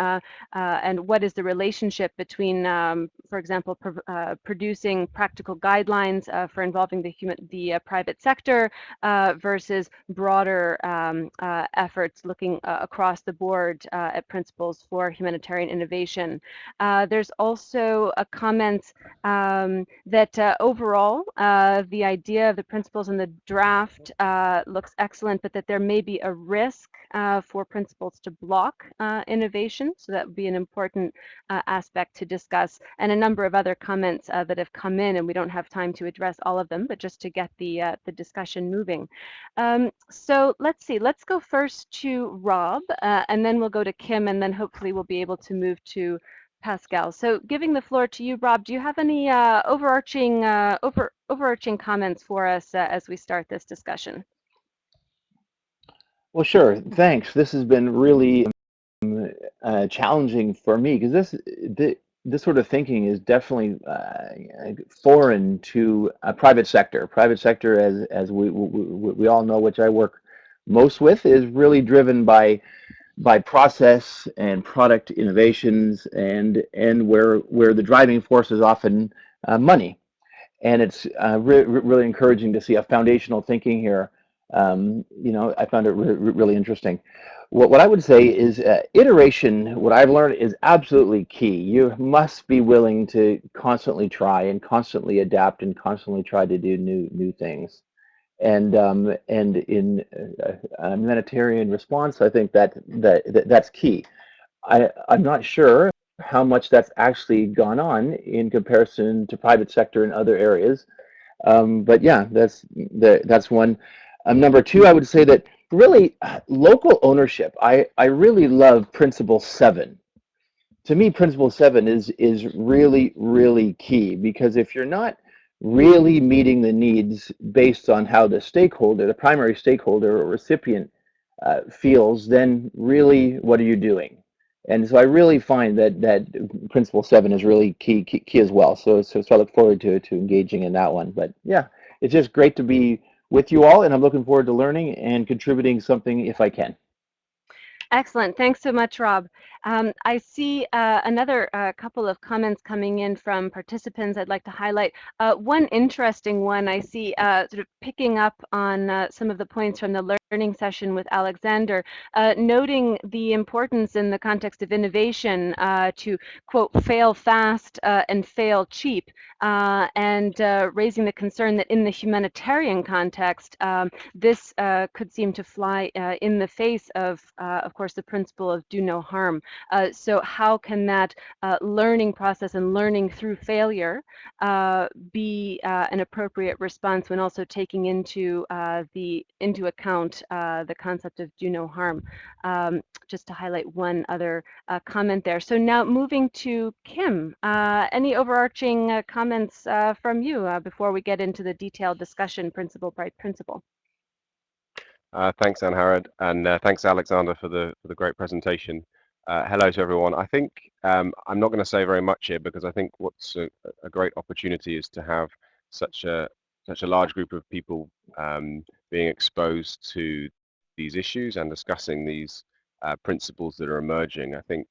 Speaker 1: and what is the relationship between, for example, producing practical guidelines for involving the private sector versus broader efforts looking across the board at principles for humanitarian innovation. There's also a comment that overall the idea of the principles in the draft looks excellent, but that there may be a risk for principles to block innovation. So that would be an important aspect to discuss, and a number of other comments that have come in, and we don't have time to address all of them, but just to get the discussion moving. So let's see, let's go first to Rob, and then we'll go to Kim, and then hopefully we'll be able to move to Pascal. So giving the floor to you, Rob, do you have any overarching comments for us as we start this discussion?
Speaker 3: Well, sure. Thanks. This has been really challenging for me because this sort of thinking is definitely foreign to private sector. Private sector, as we all know, which I work most with, is really driven by process and product innovations, and where the driving force is often money. And it's really encouraging to see a foundational thinking here. You know, I found it really interesting. What I would say is iteration, what I've learned, is absolutely key. You must be willing to constantly try and constantly adapt and constantly try to do new things. and in humanitarian response, I think that's key. I'm not sure how much that's actually gone on in comparison to private sector in other areas. But yeah, that's one. Number two, I would say that really local ownership. I really love Principle 7. To me, Principle 7 is really key, because if you're not really meeting the needs based on how the stakeholder, the primary stakeholder or recipient feels, then really what are you doing? And so I really find that Principle 7 is really key as well. So I look forward to engaging in that one. But yeah, it's just great to be with you all, and I'm looking forward to learning and contributing something if I can.
Speaker 1: Excellent. Thanks so much, Rob. I see another couple of comments coming in from participants I'd like to highlight. One interesting one I see sort of picking up on some of the points from the learning session with Alexander, noting the importance in the context of innovation to, quote, fail fast and fail cheap, and raising the concern that in the humanitarian context, this could seem to fly in the face of course, the principle of do no harm. So how can that learning process and learning through failure be an appropriate response when also taking into account the concept of do no harm? Just to highlight one other comment there. So now moving to Kim, any overarching comments from you before we get into the detailed discussion, principle by principle?
Speaker 4: Thanks, Anne-Harad, and thanks, Alexander, for the great presentation. Hello to everyone. I think I'm not going to say very much here, because I think what's a great opportunity is to have such a large group of people being exposed to these issues and discussing these principles that are emerging. I think,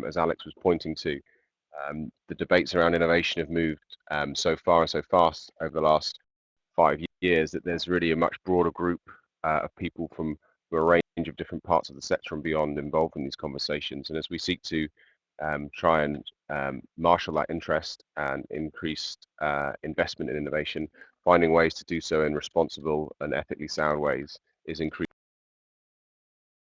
Speaker 4: as Alex was pointing to, the debates around innovation have moved so far and so fast over the last 5 years that there's really a much broader group of people from a range of different parts of the sector and beyond involved in these conversations. And as we seek to try and marshal that interest and increased investment in innovation, finding ways to do so in responsible and ethically sound ways is increasing.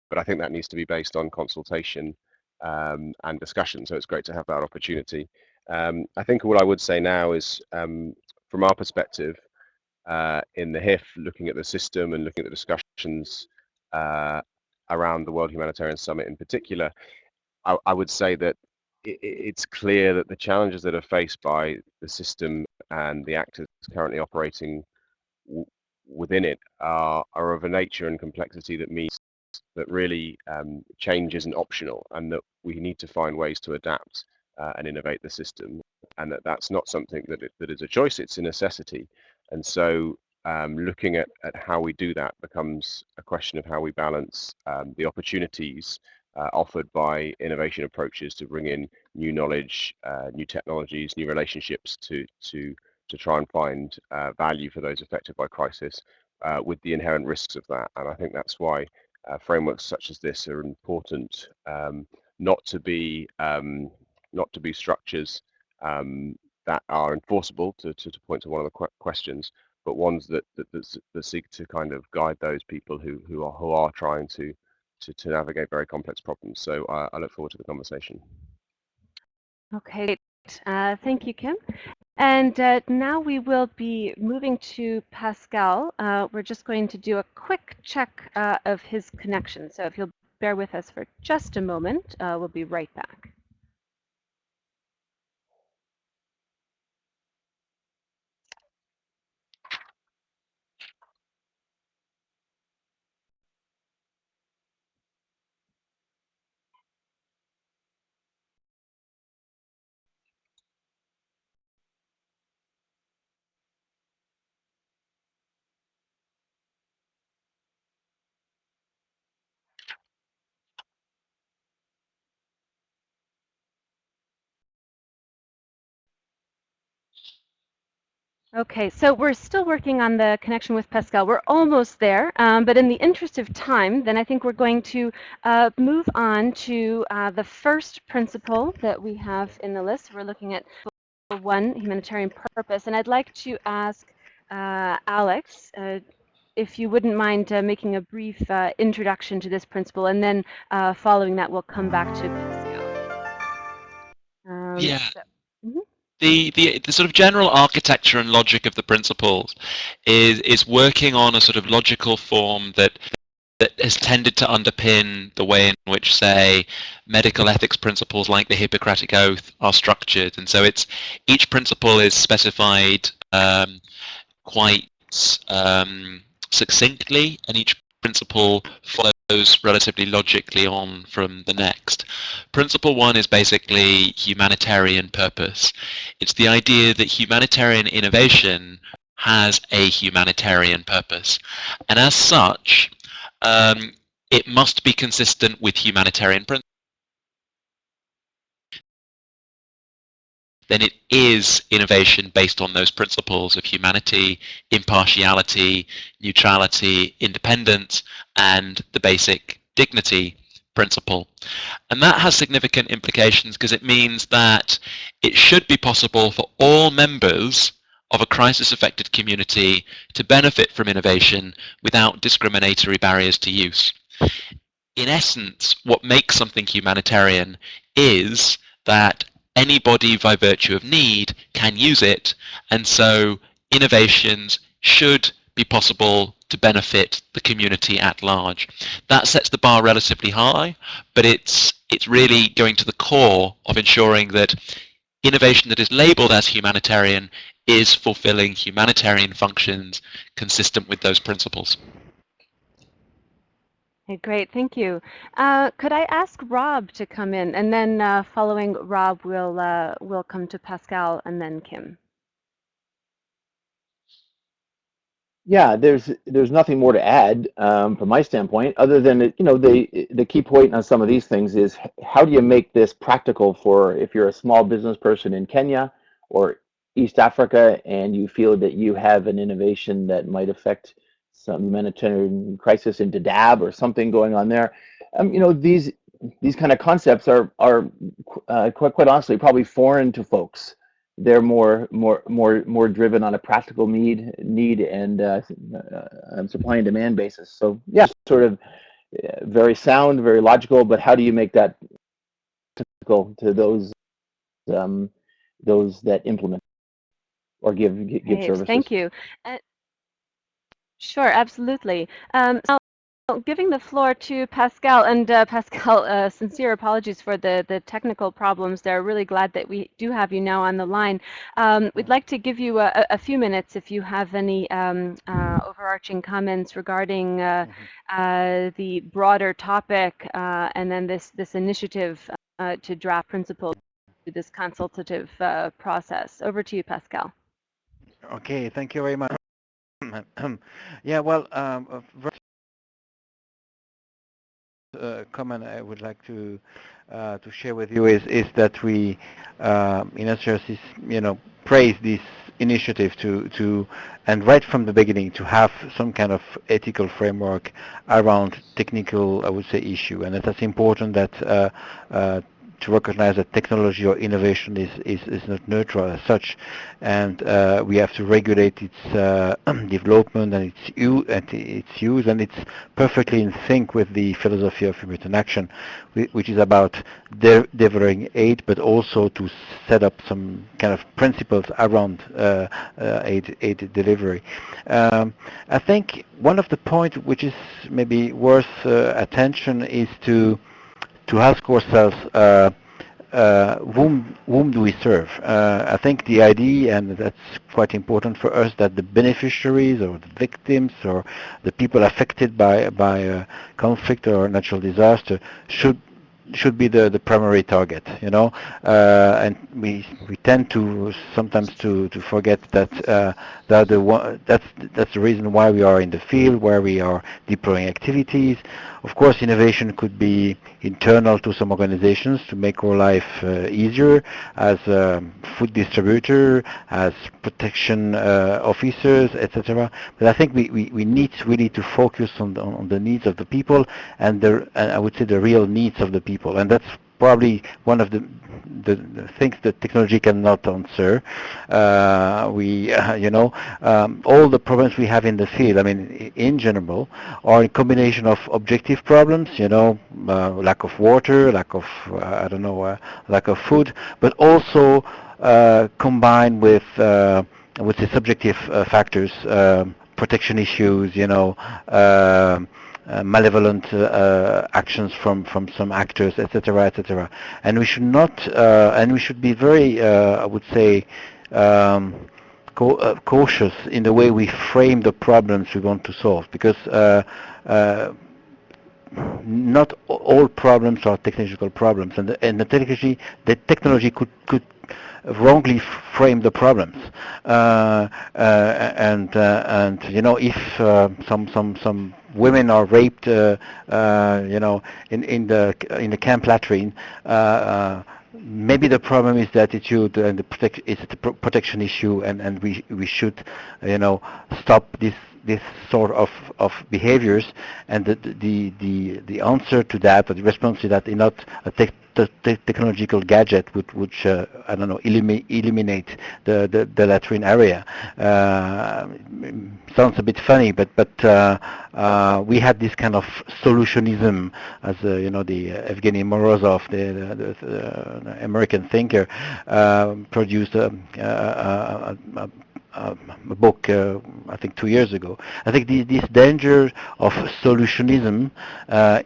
Speaker 4: But I think that needs to be based on consultation and discussion. So it's great to have that opportunity. I think what I would say now is, from our perspective, in the HIF, looking at the system and looking at the discussions around the World Humanitarian Summit in particular, I would say that it's clear that the challenges that are faced by the system and the actors currently operating within it are of a nature and complexity that means that really change isn't optional, and that we need to find ways to adapt and innovate the system, and that's not something that is a choice, it's a necessity. And so looking at how we do that becomes a question of how we balance the opportunities offered by innovation approaches to bring in new knowledge, new technologies, new relationships to try and find value for those affected by crisis, with the inherent risks of that. And I think that's why frameworks such as this are important, not to be structures that are enforceable, to point to one of the questions, but ones that seek to kind of guide those people who are trying to navigate very complex problems. So I look forward to the conversation.
Speaker 1: Okay, thank you, Kim. And now we will be moving to Pascal. We're just going to do a quick check of his connection. So if you'll bear with us for just a moment, we'll be right back. Okay, so we're still working on the connection with Pascal. We're almost there, but in the interest of time, then I think we're going to move on to the first principle that we have in the list. We're looking at 1, humanitarian purpose, and I'd like to ask Alex if you wouldn't mind making a brief introduction to this principle, and then following that, we'll come back to Pascal.
Speaker 2: Yeah.
Speaker 1: Mhm.
Speaker 2: The sort of general architecture and logic of the principles is working on a sort of logical form that has tended to underpin the way in which, say, medical ethics principles like the Hippocratic Oath are structured. And so each principle is specified quite succinctly, and each principle follows relatively logically on from the next. Principle one is basically humanitarian purpose. It's the idea that humanitarian innovation has a humanitarian purpose, and as such, it must be consistent with humanitarian principles. Then it is innovation based on those principles of humanity, impartiality, neutrality, independence, and the basic dignity principle. And that has significant implications because it means that it should be possible for all members of a crisis-affected community to benefit from innovation without discriminatory barriers to use. In essence, what makes something humanitarian is that anybody by virtue of need can use it, and so innovations should be possible to benefit the community at large. That sets the bar relatively high, but it's really going to the core of ensuring that innovation that is labeled as humanitarian is fulfilling humanitarian functions consistent with those principles.
Speaker 1: Okay, great, thank you. Could I ask Rob to come in, and then following Rob, we'll come to Pascal and then Kim.
Speaker 3: Yeah, there's nothing more to add from my standpoint, other than the key point on some of these things is how do you make this practical for if you're a small business person in Kenya or East Africa and you feel that you have an innovation that might affect some humanitarian crisis in Dadaab or something going on there. These kind of concepts are quite honestly probably foreign to folks. They're more driven on a practical need and supply and demand basis. So yeah, sort of very sound, very logical. But how do you make that practical to those that implement or give
Speaker 1: Great,
Speaker 3: services?
Speaker 1: thank you. Sure, absolutely. Now, giving the floor to Pascal, and Pascal, sincere apologies for the technical problems there. Really glad that we do have you now on the line. We'd like to give you a few minutes if you have any overarching comments regarding the broader topic and then this initiative to draft principles through this consultative process. Over to you, Pascal.
Speaker 5: Okay, thank you very much. Yeah, well, comment I would like to share with you is that we, in SRS, praise this initiative and right from the beginning to have some kind of ethical framework around technical, I would say, issue, and that's important that to recognize that technology or innovation is not neutral as such, and we have to regulate its development and its use, and it's perfectly in sync with the philosophy of humanitarian action, which is about delivering aid, but also to set up some kind of principles around aid delivery. I think one of the points which is maybe worth attention is to ask ourselves whom do we serve? I think the idea, and that's quite important for us, that the beneficiaries or the victims or the people affected by conflict or natural disaster should be the primary target, and we tend to sometimes to forget that that's the reason why we are in the field, where we are deploying activities. Of course, innovation could be internal to some organizations to make our life easier, as food distributor, as protection officers, etc. But I think we need really to focus on the needs of the people and I would say the real needs of the people, and that's probably one of the things that technology cannot answer. All the problems we have in the field, I mean, in general, are a combination of objective problems, lack of water, lack of, lack of food, but also combined with, I would say, subjective factors, protection issues, malevolent actions from some actors, etc., etc. And we should not, and we should be very, I would say, cautious in the way we frame the problems we want to solve, because not all problems are technological problems, and the technology could wrongly frame the problems, and if some women are raped, in the camp latrine, maybe the problem is the attitude and it's the protection issue, and we should stop this sort of behaviors, and the answer to that, or the response to that, is not a technological gadget which eliminate the latrine area. Sounds a bit funny, but we had this kind of solutionism, as the Evgeny Morozov, the American thinker, produced a book, I think 2 years ago. I think this danger of solutionism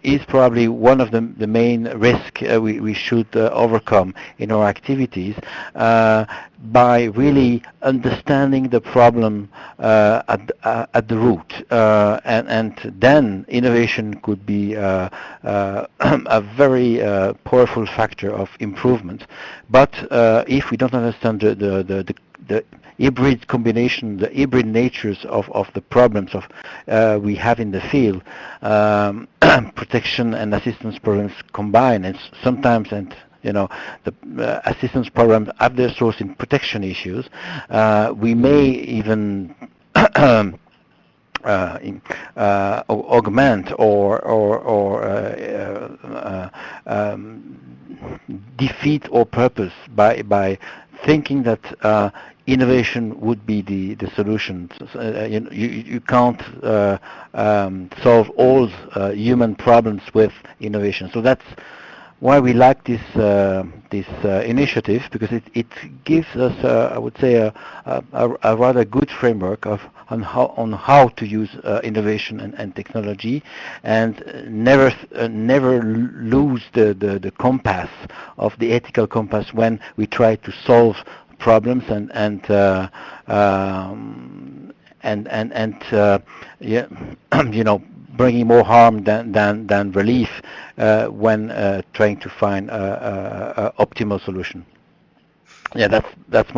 Speaker 5: is probably one of the main risks we should overcome in our activities, by really understanding the problem at the root, and then innovation could be a very powerful factor of improvement. But if we don't understand the hybrid combination, the hybrid natures of the problems we have in the field, protection and assistance problems combine, and sometimes, the assistance programs have their source in protection issues. We may even augment or defeat our purpose by thinking that innovation would be the solution. You can't solve all human problems with innovation. So that's why we like this initiative, because it gives us, I would say, a rather good framework on how to use innovation and technology, and never lose the compass of the ethical compass when we try to solve problems and bringing more harm than relief when trying to find a optimal solution. Yeah, that's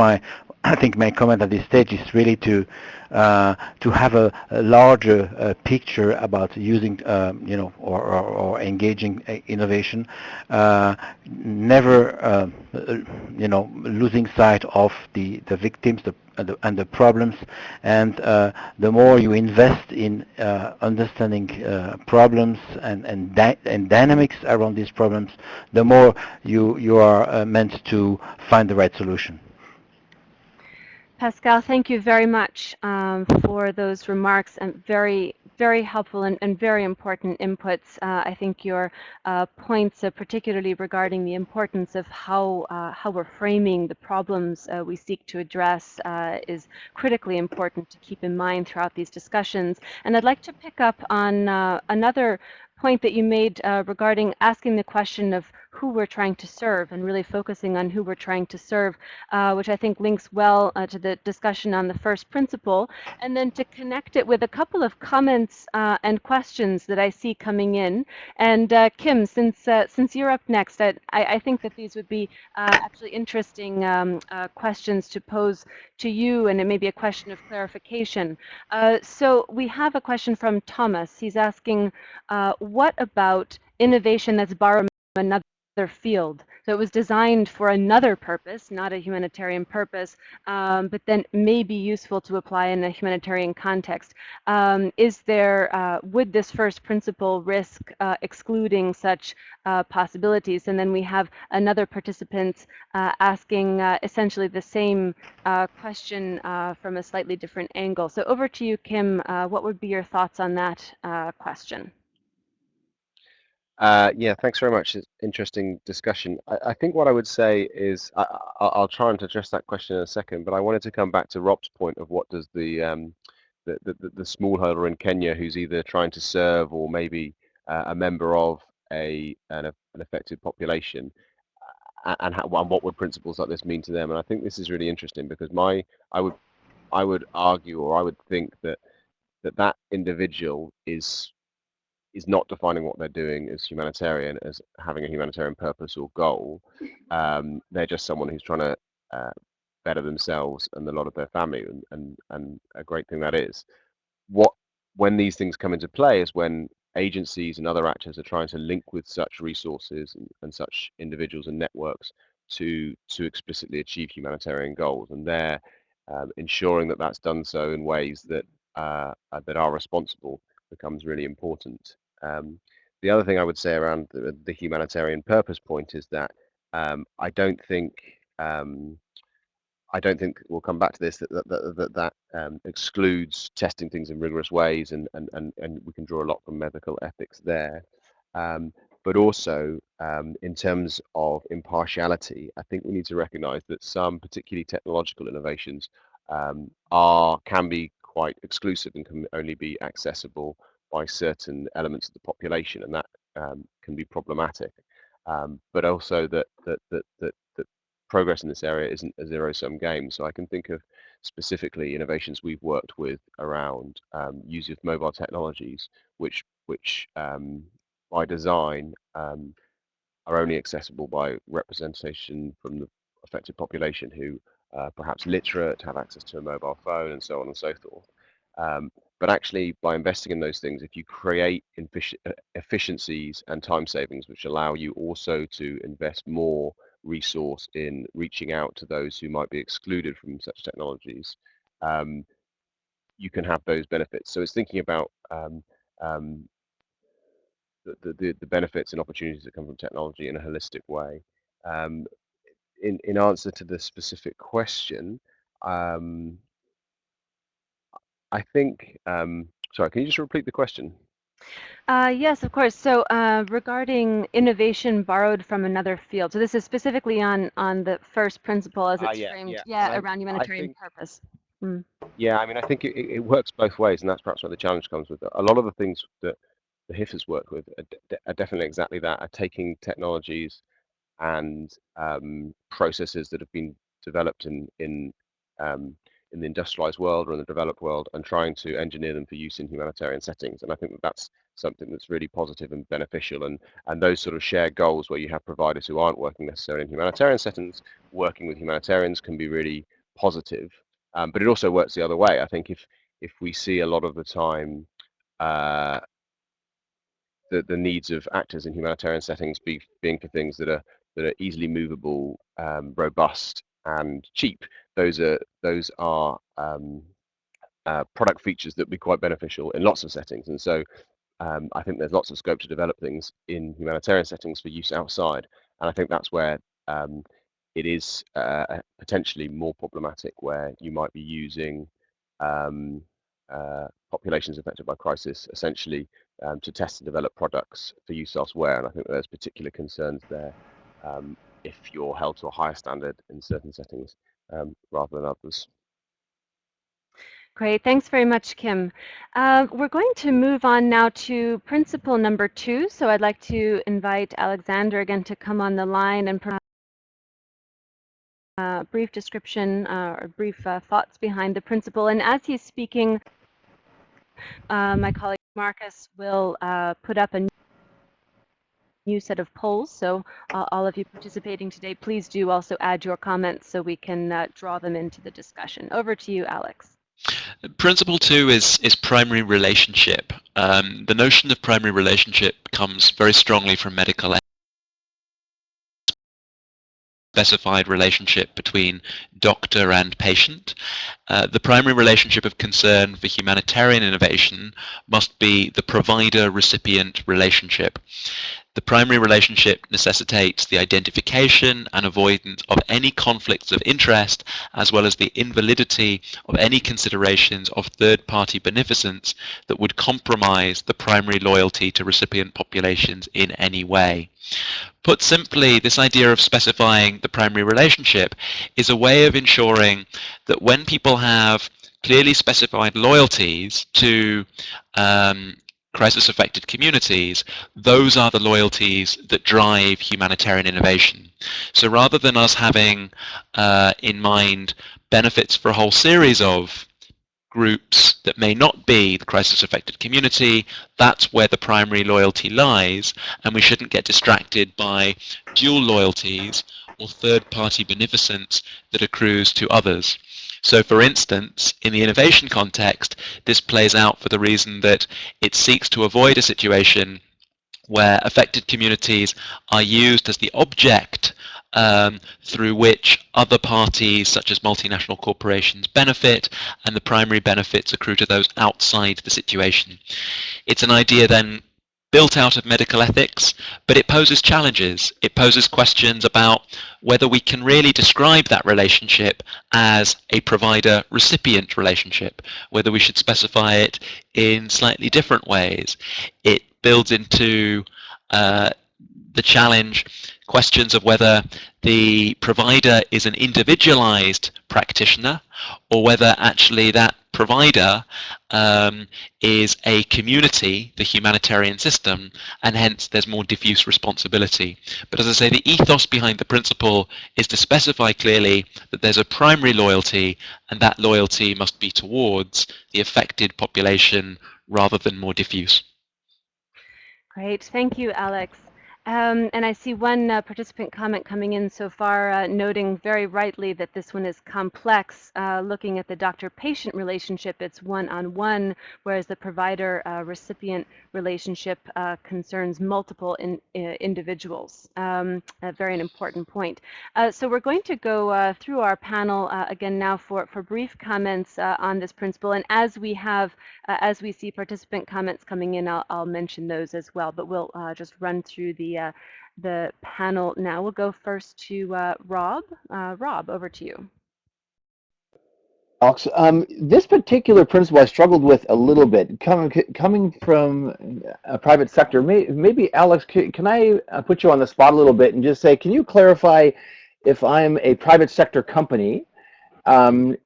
Speaker 5: I think my comment at this stage is really to have a larger picture about using, or engaging innovation, never, losing sight of the victims, and the problems, and the more you invest in understanding problems and dynamics around these problems, the more you are meant to find the right solution.
Speaker 1: Pascal, thank you very much for those remarks, and very, very helpful and very important inputs. I think your points, particularly regarding the importance of how we're framing the problems we seek to address, is critically important to keep in mind throughout these discussions. And I'd like to pick up on another point that you made regarding asking the question of who we're trying to serve, and really focusing on who we're trying to serve, which I think links well to the discussion on the first principle, and then to connect it with a couple of comments and questions that I see coming in. And Kim, since you're up next, I think that these would be actually interesting questions to pose to you, and it may be a question of clarification. So we have a question from Thomas. He's asking, what about innovation that's borrowed from another field. So it was designed for another purpose, not a humanitarian purpose, but then may be useful to apply in a humanitarian context. Would this first principle risk excluding such possibilities? And then we have another participant asking essentially the same question from a slightly different angle. So over to you, Kim. What would be your thoughts on that question?
Speaker 4: Yeah, thanks very much. It's interesting discussion. I think what I would say is I'll try and address that question in a second, but I wanted to come back to Rob's point of what does the smallholder in Kenya who's either trying to serve or maybe a member of an affected population, and what would principles like this mean to them? And I think this is really interesting because I would argue, or I would think that individual is not defining what they're doing as humanitarian, as having a humanitarian purpose or goal. They're just someone who's trying to better themselves and a lot of their family, and a great thing that is. When these things come into play is when agencies and other actors are trying to link with such resources and such individuals and networks to explicitly achieve humanitarian goals, and they're ensuring that that's done so in ways that are responsible becomes really important. The other thing I would say around the humanitarian purpose point is that I don't think we'll come back to this that excludes testing things in rigorous ways, and we can draw a lot from medical ethics there. But also in terms of impartiality, I think we need to recognise that some particularly technological innovations can be quite exclusive and can only be accessible by certain elements of the population, and that can be problematic. But also that progress in this area isn't a zero-sum game. So I can think of specifically innovations we've worked with around use of mobile technologies, which by design are only accessible by representation from the affected population who perhaps literate, have access to a mobile phone, and so on and so forth. But actually, by investing in those things, if you create efficiencies and time savings, which allow you also to invest more resource in reaching out to those who might be excluded from such technologies, you can have those benefits. So it's thinking about the benefits and opportunities that come from technology in a holistic way. In answer to the specific question, I think, sorry, can you just repeat the question?
Speaker 1: Yes, of course. So regarding innovation borrowed from another field. So this is specifically on the first principle as it's framed, around humanitarian purpose. Mm.
Speaker 4: Yeah, I mean, I think it works both ways, and that's perhaps where the challenge comes with it. A lot of the things that the HIF has worked with are definitely exactly that, are taking technologies and processes that have been developed in the industrialized world or in the developed world, and trying to engineer them for use in humanitarian settings. And I think that's something that's really positive and beneficial. And those sort of shared goals where you have providers who aren't working necessarily in humanitarian settings, working with humanitarians, can be really positive. But it also works the other way. I think if we see a lot of the time the needs of actors in humanitarian settings being for things that are easily movable, robust, and cheap, those are product features that would be quite beneficial in lots of settings. And so I think there's lots of scope to develop things in humanitarian settings for use outside. And I think that's where it is potentially more problematic, where you might be using populations affected by crisis essentially to test and develop products for use elsewhere. And I think there's particular concerns there if you're held to a higher standard in certain settings rather than others.
Speaker 1: Great, thanks very much, Kim. We're going to move on now to principle number 2. So I'd like to invite Alexander again to come on the line and provide a brief description or brief thoughts behind the principle. And as he's speaking, my colleague Marcus will put up a new set of polls. So all of you participating today, please do also add your comments so we can draw them into the discussion. Over to you, Alex.
Speaker 2: Principle 2 is primary relationship. The notion of primary relationship comes very strongly from medical specified relationship between doctor and patient. The primary relationship of concern for humanitarian innovation must be the provider-recipient relationship. The primary relationship necessitates the identification and avoidance of any conflicts of interest, as well as the invalidity of any considerations of third-party beneficence that would compromise the primary loyalty to recipient populations in any way. Put simply, this idea of specifying the primary relationship is a way of ensuring that when people have clearly specified loyalties to crisis-affected communities, those are the loyalties that drive humanitarian innovation. So rather than us having in mind benefits for a whole series of groups that may not be the crisis-affected community, that's where the primary loyalty lies, and we shouldn't get distracted by dual loyalties or third-party beneficence that accrues to others. So for instance, in the innovation context, this plays out for the reason that it seeks to avoid a situation where affected communities are used as the object through which other parties such as multinational corporations benefit, and the primary benefits accrue to those outside the situation. It's an idea then built out of medical ethics, but it poses challenges. It poses questions about whether we can really describe that relationship as a provider-recipient relationship, whether we should specify it in slightly different ways. It builds into the challenge questions of whether the provider is an individualized practitioner or whether actually that provider is a community, the humanitarian system, and hence there's more diffuse responsibility. But as I say, the ethos behind the principle is to specify clearly that there's a primary loyalty, and that loyalty must be towards the affected population rather than more diffuse.
Speaker 1: Great, thank you, Alex. And I see one participant comment coming in so far, noting very rightly that this one is complex. Looking at the doctor-patient relationship, it's one-on-one, whereas the provider-recipient relationship concerns multiple individuals. A very important point. So we're going to go through our panel again now for brief comments on this principle. And as we see participant comments coming in, I'll mention those as well. But we'll just run through the panel now. We'll go first to Rob. Rob, over to you.
Speaker 3: Alex, this particular principle I struggled with a little bit. Coming from a private sector, maybe Alex, can I put you on the spot a little bit and just say, can you clarify if I'm a private sector company and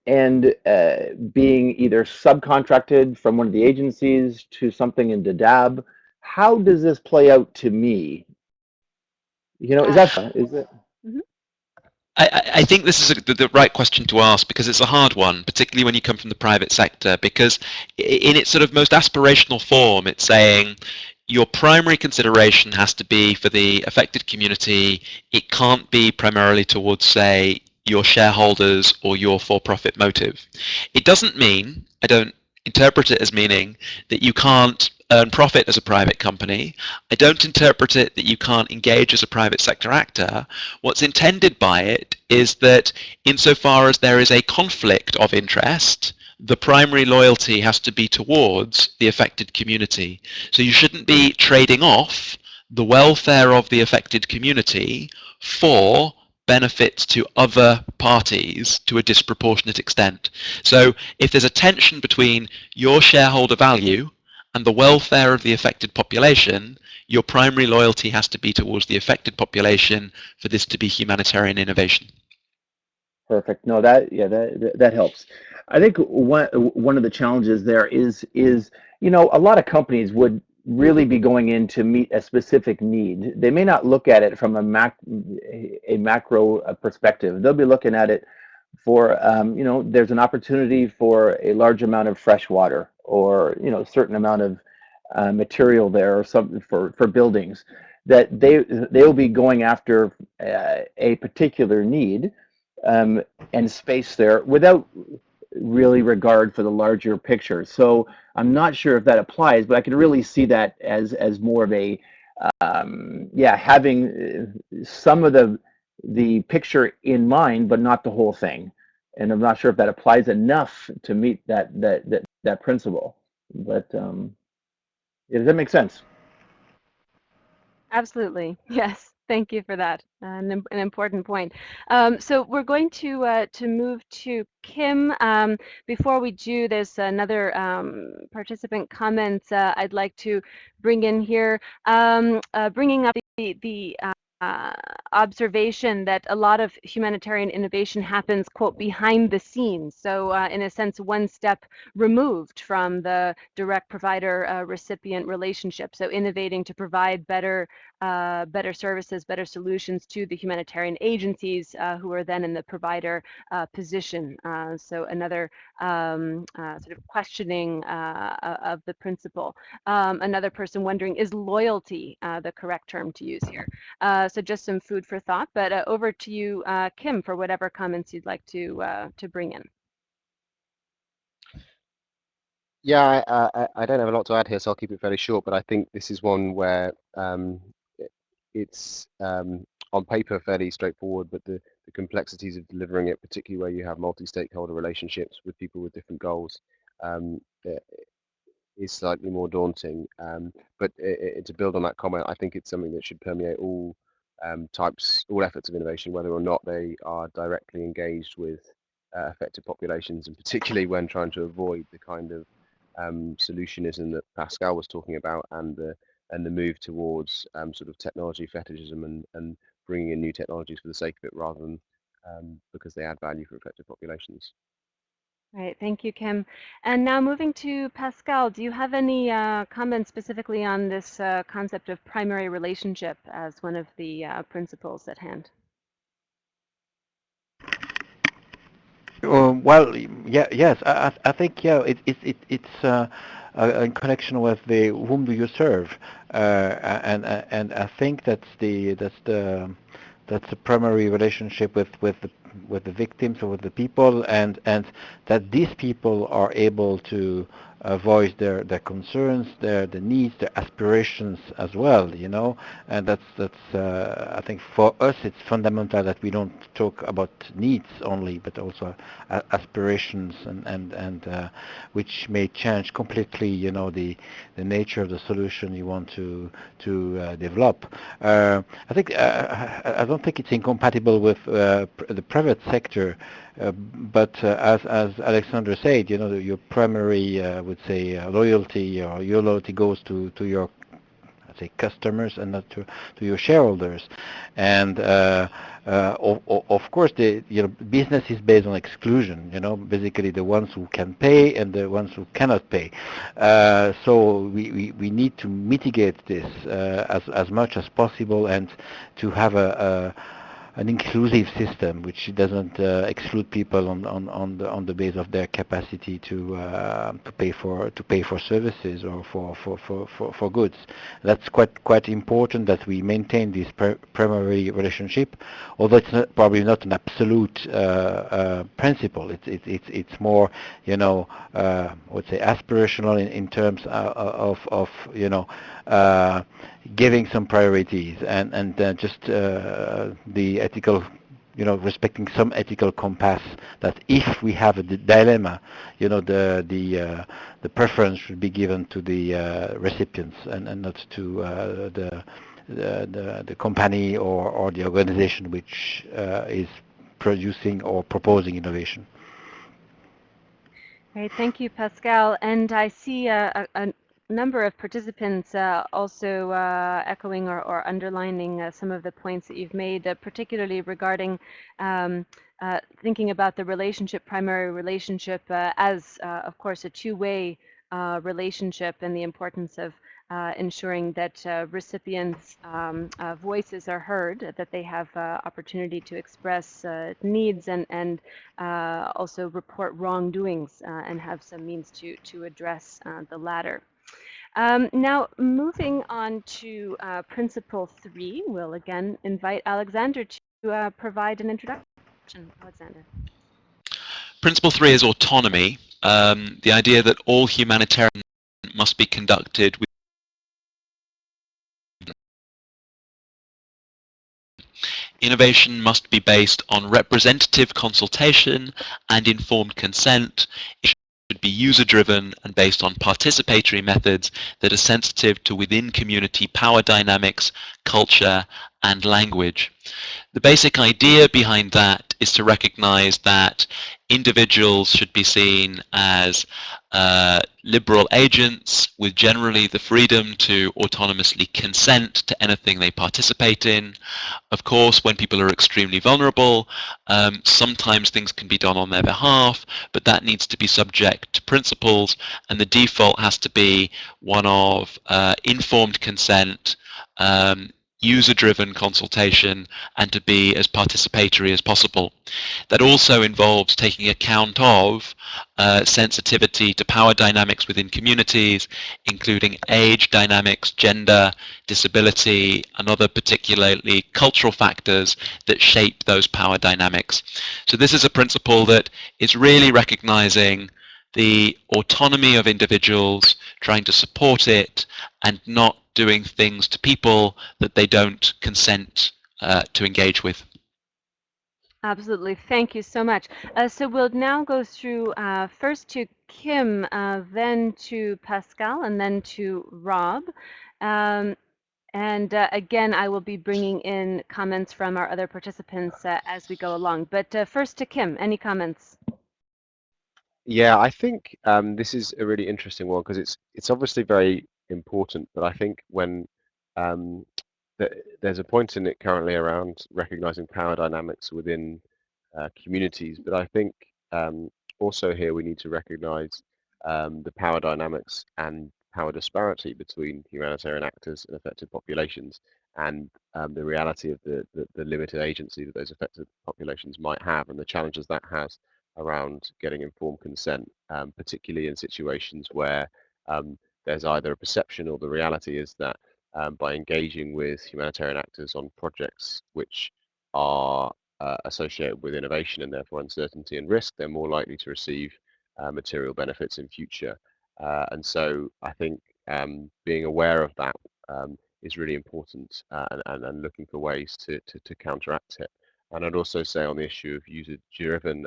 Speaker 3: being either subcontracted from one of the agencies to something in DAB, how does this play out to me? You know, is it?
Speaker 1: Mm-hmm.
Speaker 2: I think this is the right question to ask, because it's a hard one, particularly when you come from the private sector, because in its sort of most aspirational form, it's saying your primary consideration has to be for the affected community. It can't be primarily towards, say, your shareholders or your for-profit motive. It doesn't mean, I don't interpret it as meaning, that you can't earn profit as a private company. I don't interpret it that you can't engage as a private sector actor. What's intended by it is that insofar as there is a conflict of interest, the primary loyalty has to be towards the affected community. So you shouldn't be trading off the welfare of the affected community for benefits to other parties to a disproportionate extent. So if there's a tension between your shareholder value and the welfare of the affected population, your primary loyalty has to be towards the affected population for this to be humanitarian innovation.
Speaker 3: Perfect. No, that helps. I think one of the challenges there is you know, a lot of companies would really be going in to meet a specific need. They may not look at it from a macro perspective. They'll be looking at it for you know, there's an opportunity for a large amount of fresh water, or you know, a certain amount of material there, or something for buildings, that they'll be going after a particular need and space there without really regard for the larger picture. So I'm not sure if that applies, but I could really see that as more of a having some of the the picture in mind, but not the whole thing. And I'm not sure if that applies enough to meet that principle. But does that make sense?
Speaker 1: Absolutely. Yes. Thank you for that. An important point. So we're going to move to Kim. Before we do, there's another participant comment I'd like to bring in here, bringing up the observation that a lot of humanitarian innovation happens, quote, behind the scenes. So in a sense, one step removed from the direct provider-recipient relationship. So innovating to provide better services, better solutions to the humanitarian agencies who are then in the provider position. So another sort of questioning of the principle. Another person wondering, is loyalty the correct term to use here? So just some food for thought, but over to you, Kim, for whatever comments you'd like to bring in.
Speaker 4: Yeah, I don't have a lot to add here, so I'll keep it fairly short, but I think this is one where it's on paper fairly straightforward, but the complexities of delivering it, particularly where you have multi-stakeholder relationships with people with different goals, is slightly more daunting. But to build on that comment, I think it's something that should permeate all all efforts of innovation, whether or not they are directly engaged with affected populations, and particularly when trying to avoid the kind of solutionism that Pascal was talking about, and the move towards sort of technology fetishism and bringing in new technologies for the sake of it rather than because they add value for affected populations.
Speaker 1: Right, thank you, Kim. And now moving to Pascal, do you have any comments specifically on this concept of primary relationship as one of the principles at hand?
Speaker 5: Well, yeah, yes, I think yeah, it's in connection with the whom do you serve, and I think that's the primary relationship with the victims or with the people, and that these people are able to voice their concerns, their needs, their aspirations as well, you know, and that's I think for us it's fundamental that we don't talk about needs only, but also aspirations and which may change completely, you know, the nature of the solution you want to develop. I think I don't think it's incompatible with the private sector, but as Alexander said, you know, your primary, would say, loyalty, or your loyalty goes to your, let's say, customers and not to your shareholders. And of course, business is based on exclusion. You know, basically the ones who can pay and the ones who cannot pay. So we need to mitigate this as much as possible, and to have an inclusive system which doesn't exclude people on the base of their capacity to pay for services or for goods. That's quite important that we maintain this primary relationship, although it's probably not an absolute principle. It's more, you know, I would say aspirational in terms of you know, giving some priorities, and just the ethical, you know, respecting some ethical compass, that if we have a dilemma, you know, the preference should be given to the recipients, and not to the company or the organization which is producing or proposing innovation.
Speaker 1: Great, thank you, Pascal. And I see a number of participants also echoing or underlining some of the points that you've made, particularly regarding thinking about the relationship, primary relationship, as, of course, a two-way relationship, and the importance of ensuring that recipients' voices are heard, that they have opportunity to express needs, and also report wrongdoings, and have some means to address the latter. Now, moving on to Principle 3, we'll again invite Alexander to provide an introduction. Alexander.
Speaker 2: Principle 3 is autonomy, the idea that all humanitarian must be conducted innovation must be based on representative consultation and informed consent. It should be user-driven and based on participatory methods that are sensitive to within-community power dynamics, culture, and language. The basic idea behind that is to recognize that individuals should be seen as liberal agents with generally the freedom to autonomously consent to anything they participate in. Of course, when people are extremely vulnerable, sometimes things can be done on their behalf, but that needs to be subject to principles, and the default has to be one of informed consent, user-driven consultation, and to be as participatory as possible. That also involves taking account of sensitivity to power dynamics within communities, including age dynamics, gender, disability, and other particularly cultural factors that shape those power dynamics. So this is a principle that is really recognizing the autonomy of individuals, trying to support it, and not doing things to people that they don't consent to engage with.
Speaker 1: Absolutely. Thank you so much. So we'll now go through first to Kim, then to Pascal, and then to Rob. And again, I will be bringing in comments from our other participants as we go along. But first to Kim, any comments?
Speaker 4: Yeah, I think this is a really interesting one because it's obviously very important, but I think when um, there's a point in it currently around recognizing power dynamics within communities, but I think also here we need to recognize the power dynamics and power disparity between humanitarian actors and affected populations, and the reality of the limited agency that those affected populations might have, and the challenges that has around getting informed consent, particularly in situations where there's either a perception or the reality is that by engaging with humanitarian actors on projects which are associated with innovation and therefore uncertainty and risk, they're more likely to receive material benefits in future. And so I think being aware of that is really important, and looking for ways to counteract it. And I'd also say on the issue of user-driven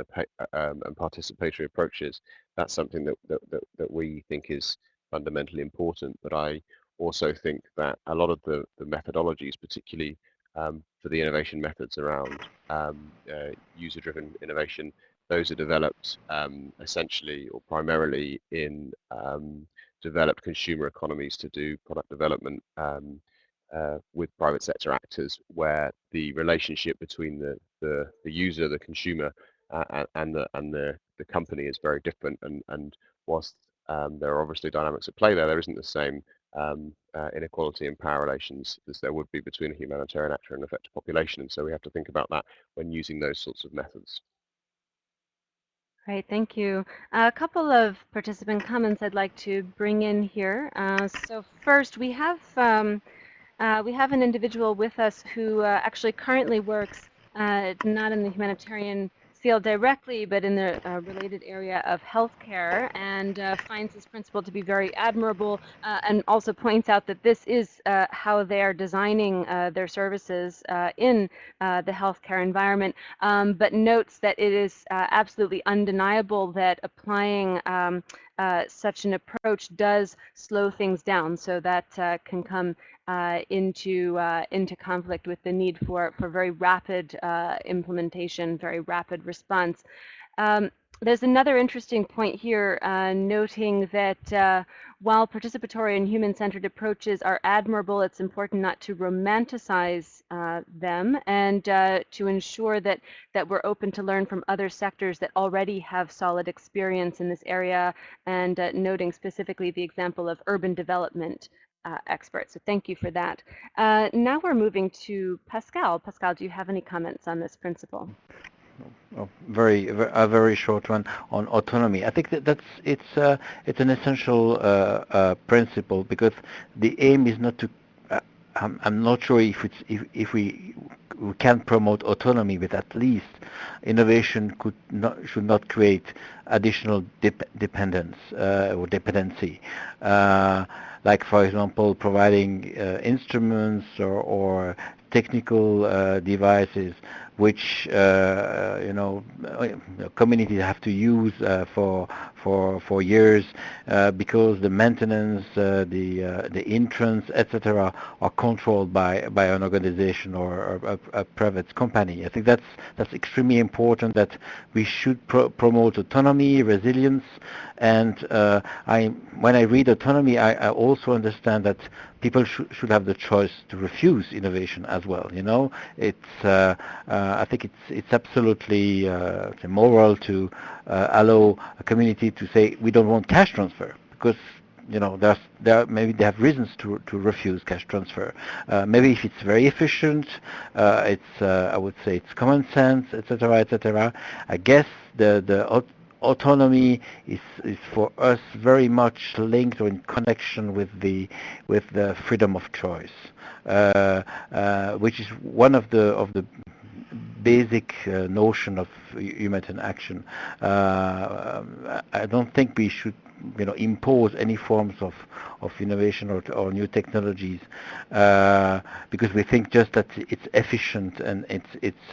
Speaker 4: and participatory approaches, that's something that we think is fundamentally important. But I also think that a lot of the methodologies, particularly for the innovation methods around user-driven innovation, those are developed essentially or primarily in developed consumer economies to do product development with private sector actors, where the relationship between the user, the consumer, and the company is very different. And whilst there are obviously dynamics at play there isn't the same inequality in power relations as there would be between a humanitarian actor and an affected population. And so we have to think about that when using those sorts of methods.
Speaker 1: Great, thank you. A couple of participant comments I'd like to bring in here. So first, we have an individual with us who actually currently works not in the humanitarian field directly, but in the related area of healthcare, and finds this principle to be very admirable, and also points out that this is how they are designing their services in the healthcare environment, but notes that it is absolutely undeniable that applying such an approach does slow things down, so that can come into conflict with the need for very rapid implementation, very rapid response. There's another interesting point here, noting that while participatory and human-centered approaches are admirable, it's important not to romanticize them, and to ensure that we're open to learn from other sectors that already have solid experience in this area, and noting specifically the example of urban development experts. So thank you for that. Now we're moving to Pascal. Pascal, do you have any comments on this principle?
Speaker 5: A very short one on autonomy. I think it's an essential principle, because the aim is not to. I'm not sure if we can promote autonomy, but at least innovation should not create additional dependence or dependency. Like, for example, providing instruments or technical devices which communities have to use for years because the maintenance, the entrance, etc., are controlled by an organization or a private company. I think that's extremely important. That we should promote autonomy, resilience, and when I read autonomy, I also understand that people should have the choice to refuse innovation as well. I think it's absolutely moral to allow a community to say we don't want cash transfer, because maybe they have reasons to refuse cash transfer. Maybe if it's very efficient, I would say it's common sense, etc., etc. I guess the autonomy is for us very much linked or in connection with the freedom of choice, which is one of the basic notion of humanitarian action. I don't think we should impose any forms of innovation or new technologies because we think just that it's efficient and it's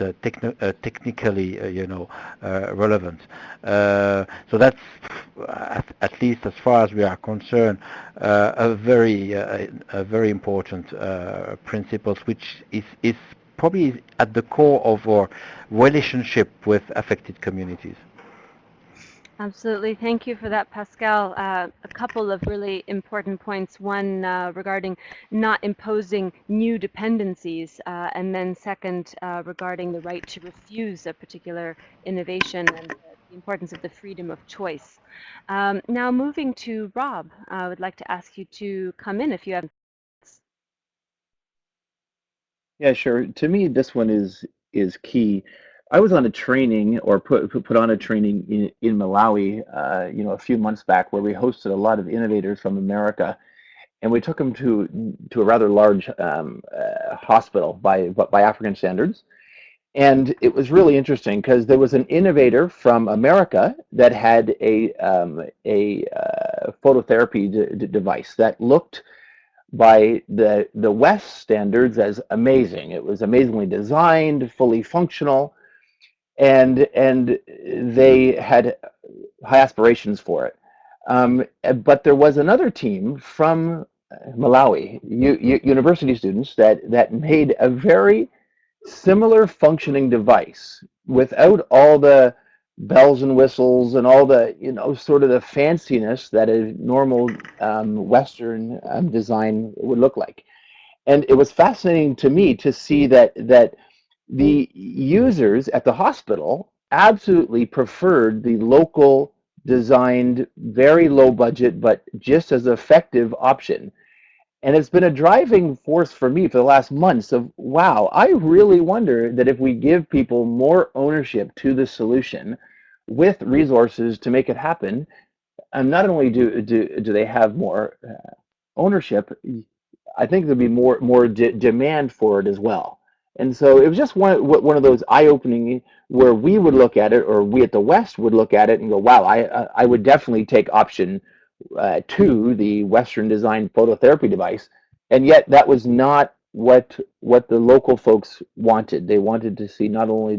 Speaker 5: technically relevant. So that's at least as far as we are concerned a very important principle, which is probably at the core of our relationship with affected communities.
Speaker 1: Absolutely. Thank you for that, Pascal. A couple of really important points. One regarding not imposing new dependencies, and then second regarding the right to refuse a particular innovation and the importance of the freedom of choice. Now moving to Rob, I would like to ask you to come in if you have.
Speaker 3: Yeah, sure. To me, this one is key. I was on a training or put on a training in Malawi, a few months back, where we hosted a lot of innovators from America, and we took them to a rather large hospital by African standards. And it was really interesting because there was an innovator from America that had a phototherapy device that looked by the West standards as amazing. It was amazingly designed, fully functional, and they had high aspirations for it. But there was another team from Malawi, university students, that made a very similar functioning device without all the bells and whistles and all the sort of the fanciness that a normal Western design would look like. And it was fascinating to me to see that the users at the hospital absolutely preferred the local designed, very low budget, but just as effective option. And it's been a driving force for me for the last months of, wow, I really wonder that if we give people more ownership to the solution with resources to make it happen, and not only do they have more ownership, I think there'll be more demand for it as well. And so it was just one of those eye-opening where we would look at it, or we at the West would look at it and go, wow, I would definitely take option 2, the Western designed phototherapy device. And yet that was not what the local folks wanted. They wanted to see not only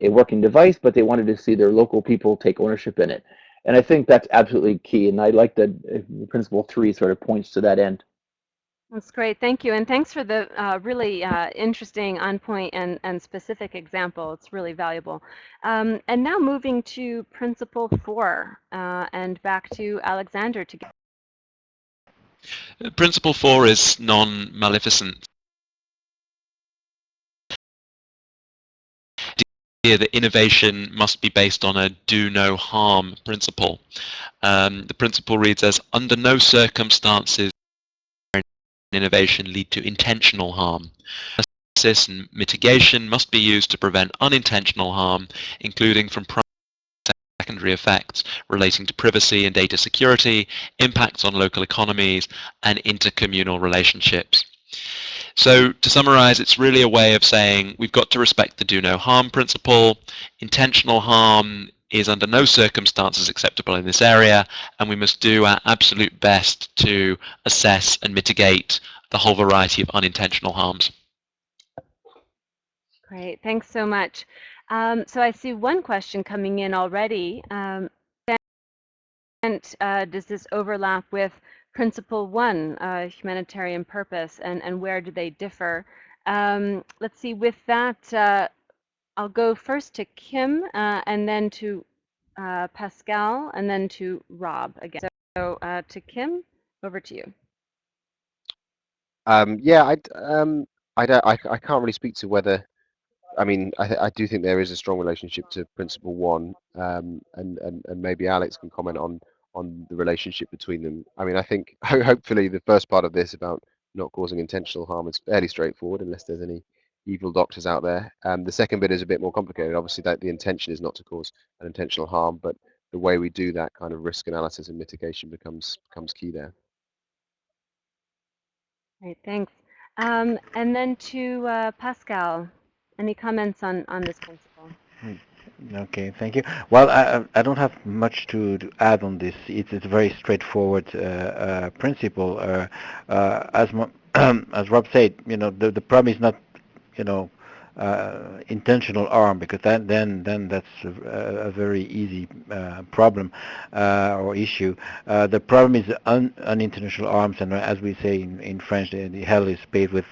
Speaker 3: a working device, but they wanted to see their local people take ownership in it. And I think that's absolutely key. And I like that Principle 3 sort of points to that end.
Speaker 1: That's great. Thank you. And thanks for the really interesting, on-point, and specific example. It's really valuable. And now moving to Principle 4 and back to Alexander to get.
Speaker 2: Principle 4 is non-maleficence. Here, the innovation must be based on a do no harm principle. The principle reads as, under no circumstances innovation lead to intentional harm. Analysis and mitigation must be used to prevent unintentional harm, including from secondary effects relating to privacy and data security, impacts on local economies, and intercommunal relationships. So to summarize, it's really a way of saying we've got to respect the do no harm principle. Intentional harm is under no circumstances acceptable in this area, and we must do our absolute best to assess and mitigate the whole variety of unintentional harms.
Speaker 1: Great, thanks so much. So I see one question coming in already. Does this overlap with Principle 1, humanitarian purpose, and where do they differ? Let's see, with that, I'll go first to Kim, and then to Pascal, and then to Rob again. So to Kim, over to you.
Speaker 4: Yeah, I can't really speak to whether. I mean, I do think there is a strong relationship to Principle 1, and maybe Alex can comment on the relationship between them. I mean, I think hopefully the first part of this about not causing intentional harm is fairly straightforward, unless there's any evil doctors out there. The second bit is a bit more complicated. Obviously, that the intention is not to cause an intentional harm, but the way we do that kind of risk analysis and mitigation becomes key there.
Speaker 1: Great, thanks. And then to Pascal, any comments on this principle?
Speaker 5: Okay, thank you. Well, I don't have much to add on this. It's a very straightforward principle. As Rob said, the problem is not, intentional harm, because then that's a very easy problem or issue. The problem is unintentional harms, and as we say in French, the hell is paved with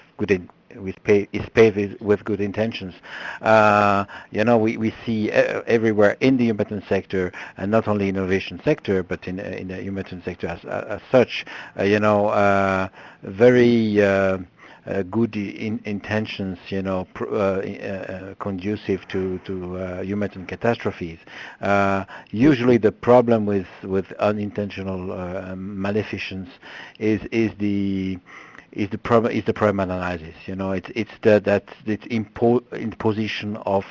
Speaker 5: with good intentions. We see everywhere in the humanitarian sector, and not only innovation sector, but in the humanitarian sector as such, very good intentions, conducive to humanitarian catastrophes. Usually, the problem with unintentional maleficence is the problem analysis. It's imposition of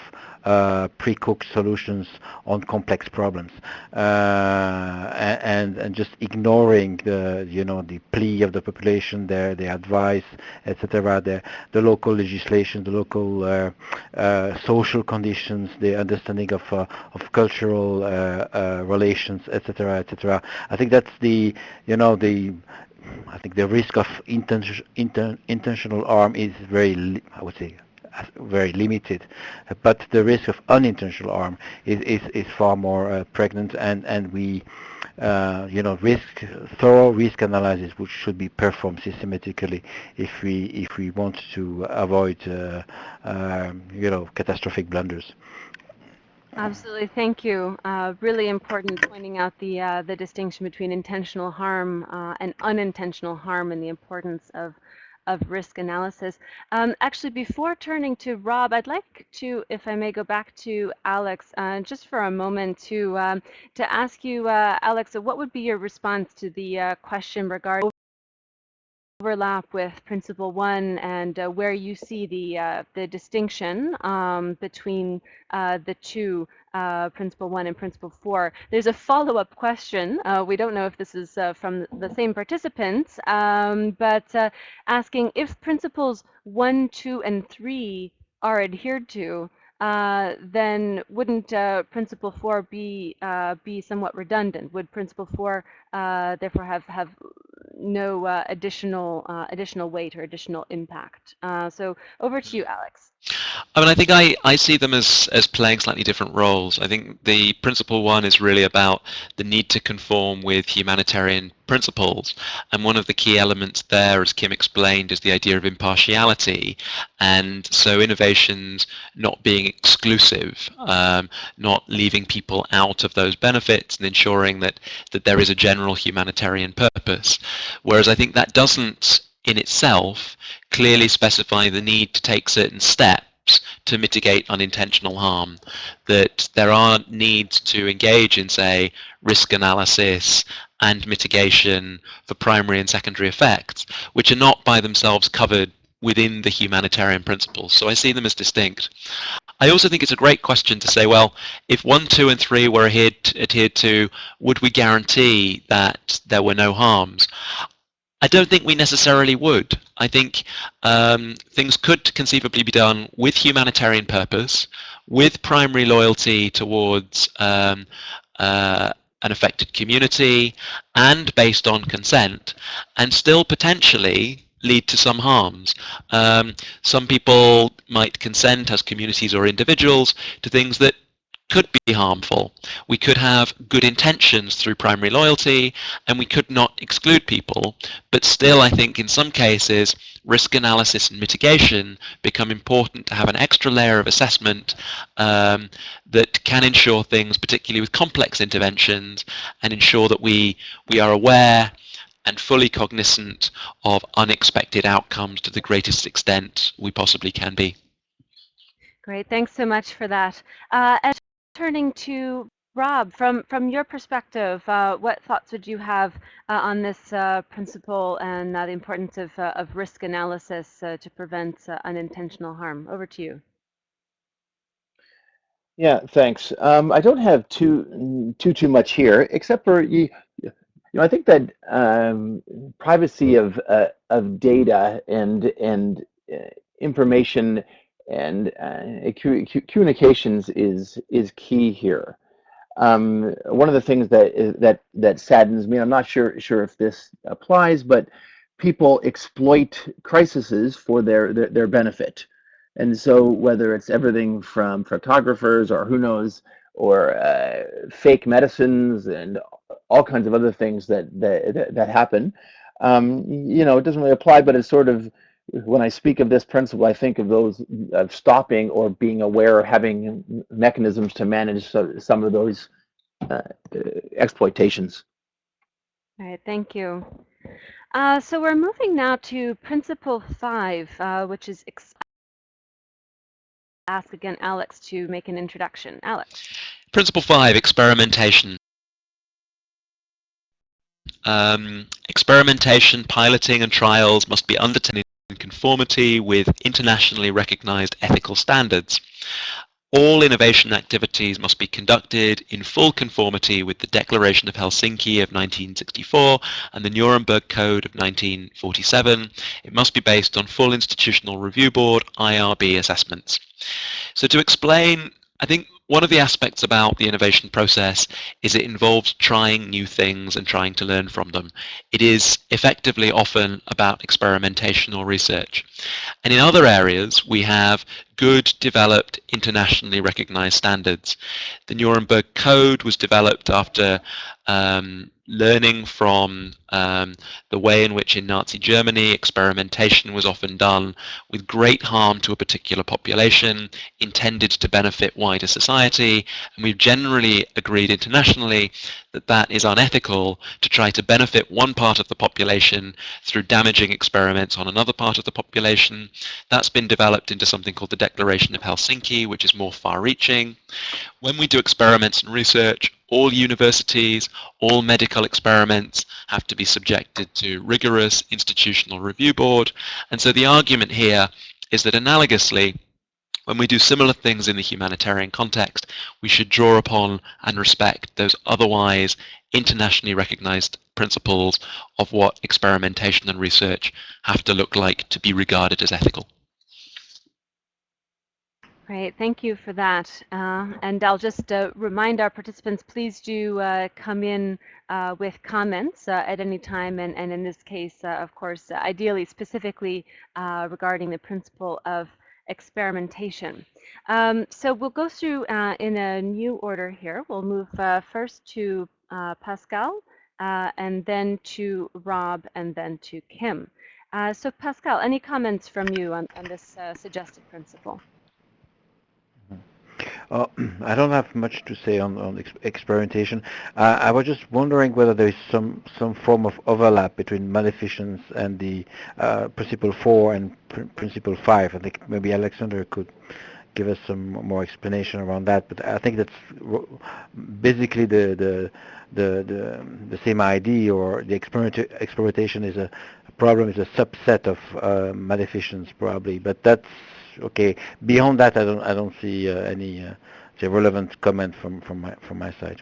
Speaker 5: pre-cooked solutions on complex problems, and just ignoring the plea of the population, their advice, etc., the local legislation, the local social conditions, the understanding of cultural relations, etc., etc. I think that's I think the risk of intentional harm is I would say, very limited, but the risk of unintentional harm is far more pregnant, and we, thorough risk analysis, which should be performed systematically if we want to avoid, catastrophic blunders.
Speaker 1: Absolutely, thank you. Really important pointing out the distinction between intentional harm and unintentional harm, and the importance of risk analysis. Actually, before turning to Rob, I'd like to, if I may, go back to Alex just for a moment to ask you, Alex, what would be your response to the question regarding overlap with Principle 1, and where you see the distinction between the two, Principle 1 and Principle 4. There's a follow-up question. We don't know if this is from the same participants, but asking if Principles 1, 2, and 3 are adhered to, then wouldn't Principle 4 be somewhat redundant? Would Principle 4 therefore have no additional weight or additional impact? So over to you, Alex.
Speaker 2: I mean, I think I see them as playing slightly different roles. I think the Principle 1 is really about the need to conform with humanitarian principles, and one of the key elements there, as Kim explained, is the idea of impartiality, and so innovations not being exclusive, not leaving people out of those benefits, and ensuring that there is a general humanitarian purpose. Whereas I think that doesn't in itself clearly specify the need to take certain steps to mitigate unintentional harm, that there are needs to engage in, say, risk analysis and mitigation for primary and secondary effects, which are not by themselves covered within the humanitarian principles. So I see them as distinct. I also think it's a great question to say, well, if 1, 2, and 3 were adhered to, would we guarantee that there were no harms? I don't think we necessarily would. I think things could conceivably be done with humanitarian purpose, with primary loyalty towards an affected community, and based on consent, and still potentially lead to some harms. Some people might consent as communities or individuals to things that could be harmful. We could have good intentions through primary loyalty, and we could not exclude people, but still I think in some cases risk analysis and mitigation become important to have an extra layer of assessment that can ensure things, particularly with complex interventions, and ensure that we are aware and fully cognizant of unexpected outcomes to the greatest extent we possibly can be.
Speaker 1: Great, thanks so much for that. And turning to Rob, from your perspective, what thoughts would you have on this principle and the importance of risk analysis to prevent unintentional harm? Over to you.
Speaker 3: Yeah, thanks. I don't have too much here, except for I think that privacy of data and information and communications is key here. One of the things that saddens me, I'm not sure if this applies, but people exploit crises for their benefit. And so whether it's everything from photographers or who knows, or fake medicines and all kinds of other things that happen, it doesn't really apply, but it's sort of, when I speak of this principle, I think of those of stopping or being aware, having mechanisms to manage some of those exploitations.
Speaker 1: All right, thank you. So we're moving now to Principle 5, which is ask again Alex to make an introduction. Alex.
Speaker 2: Principle 5, experimentation. Experimentation, piloting and trials must be undertaken in conformity with internationally recognized ethical standards. All innovation activities must be conducted in full conformity with the Declaration of Helsinki of 1964 and the Nuremberg Code of 1947. It must be based on full institutional review board IRB assessments. So to explain, I think one of the aspects about the innovation process is it involves trying new things and trying to learn from them. It is effectively often about experimentation or research. And in other areas, we have good, developed, internationally recognized standards. The Nuremberg Code was developed after learning from the way in which in Nazi Germany experimentation was often done with great harm to a particular population, intended to benefit wider society, and we've generally agreed internationally that that is unethical to try to benefit one part of the population through damaging experiments on another part of the population. That's been developed into something called the Declaration of Helsinki, which is more far-reaching. When we do experiments and research, all universities, all medical experiments have to be subjected to rigorous institutional review board. And so the argument here is that analogously, when we do similar things in the humanitarian context, we should draw upon and respect those otherwise internationally recognized principles of what experimentation and research have to look like to be regarded as ethical.
Speaker 1: Great, thank you for that. And I'll just remind our participants, please do come in with comments at any time, and in this case, of course, ideally specifically regarding the principle of experimentation. So we'll go through in a new order here. We'll move first to Pascal, and then to Rob, and then to Kim. So Pascal, any comments from you on this suggested principle?
Speaker 5: I don't have much to say on experimentation. I was just wondering whether there is some form of overlap between maleficence and the Principle 4 and Principle 5. I think maybe Alexander could give us some more explanation around that. But I think that's basically the same idea, or the experimentation is a problem, is a subset of maleficence probably. But that's okay. Beyond that, I don't see any relevant comment from my side.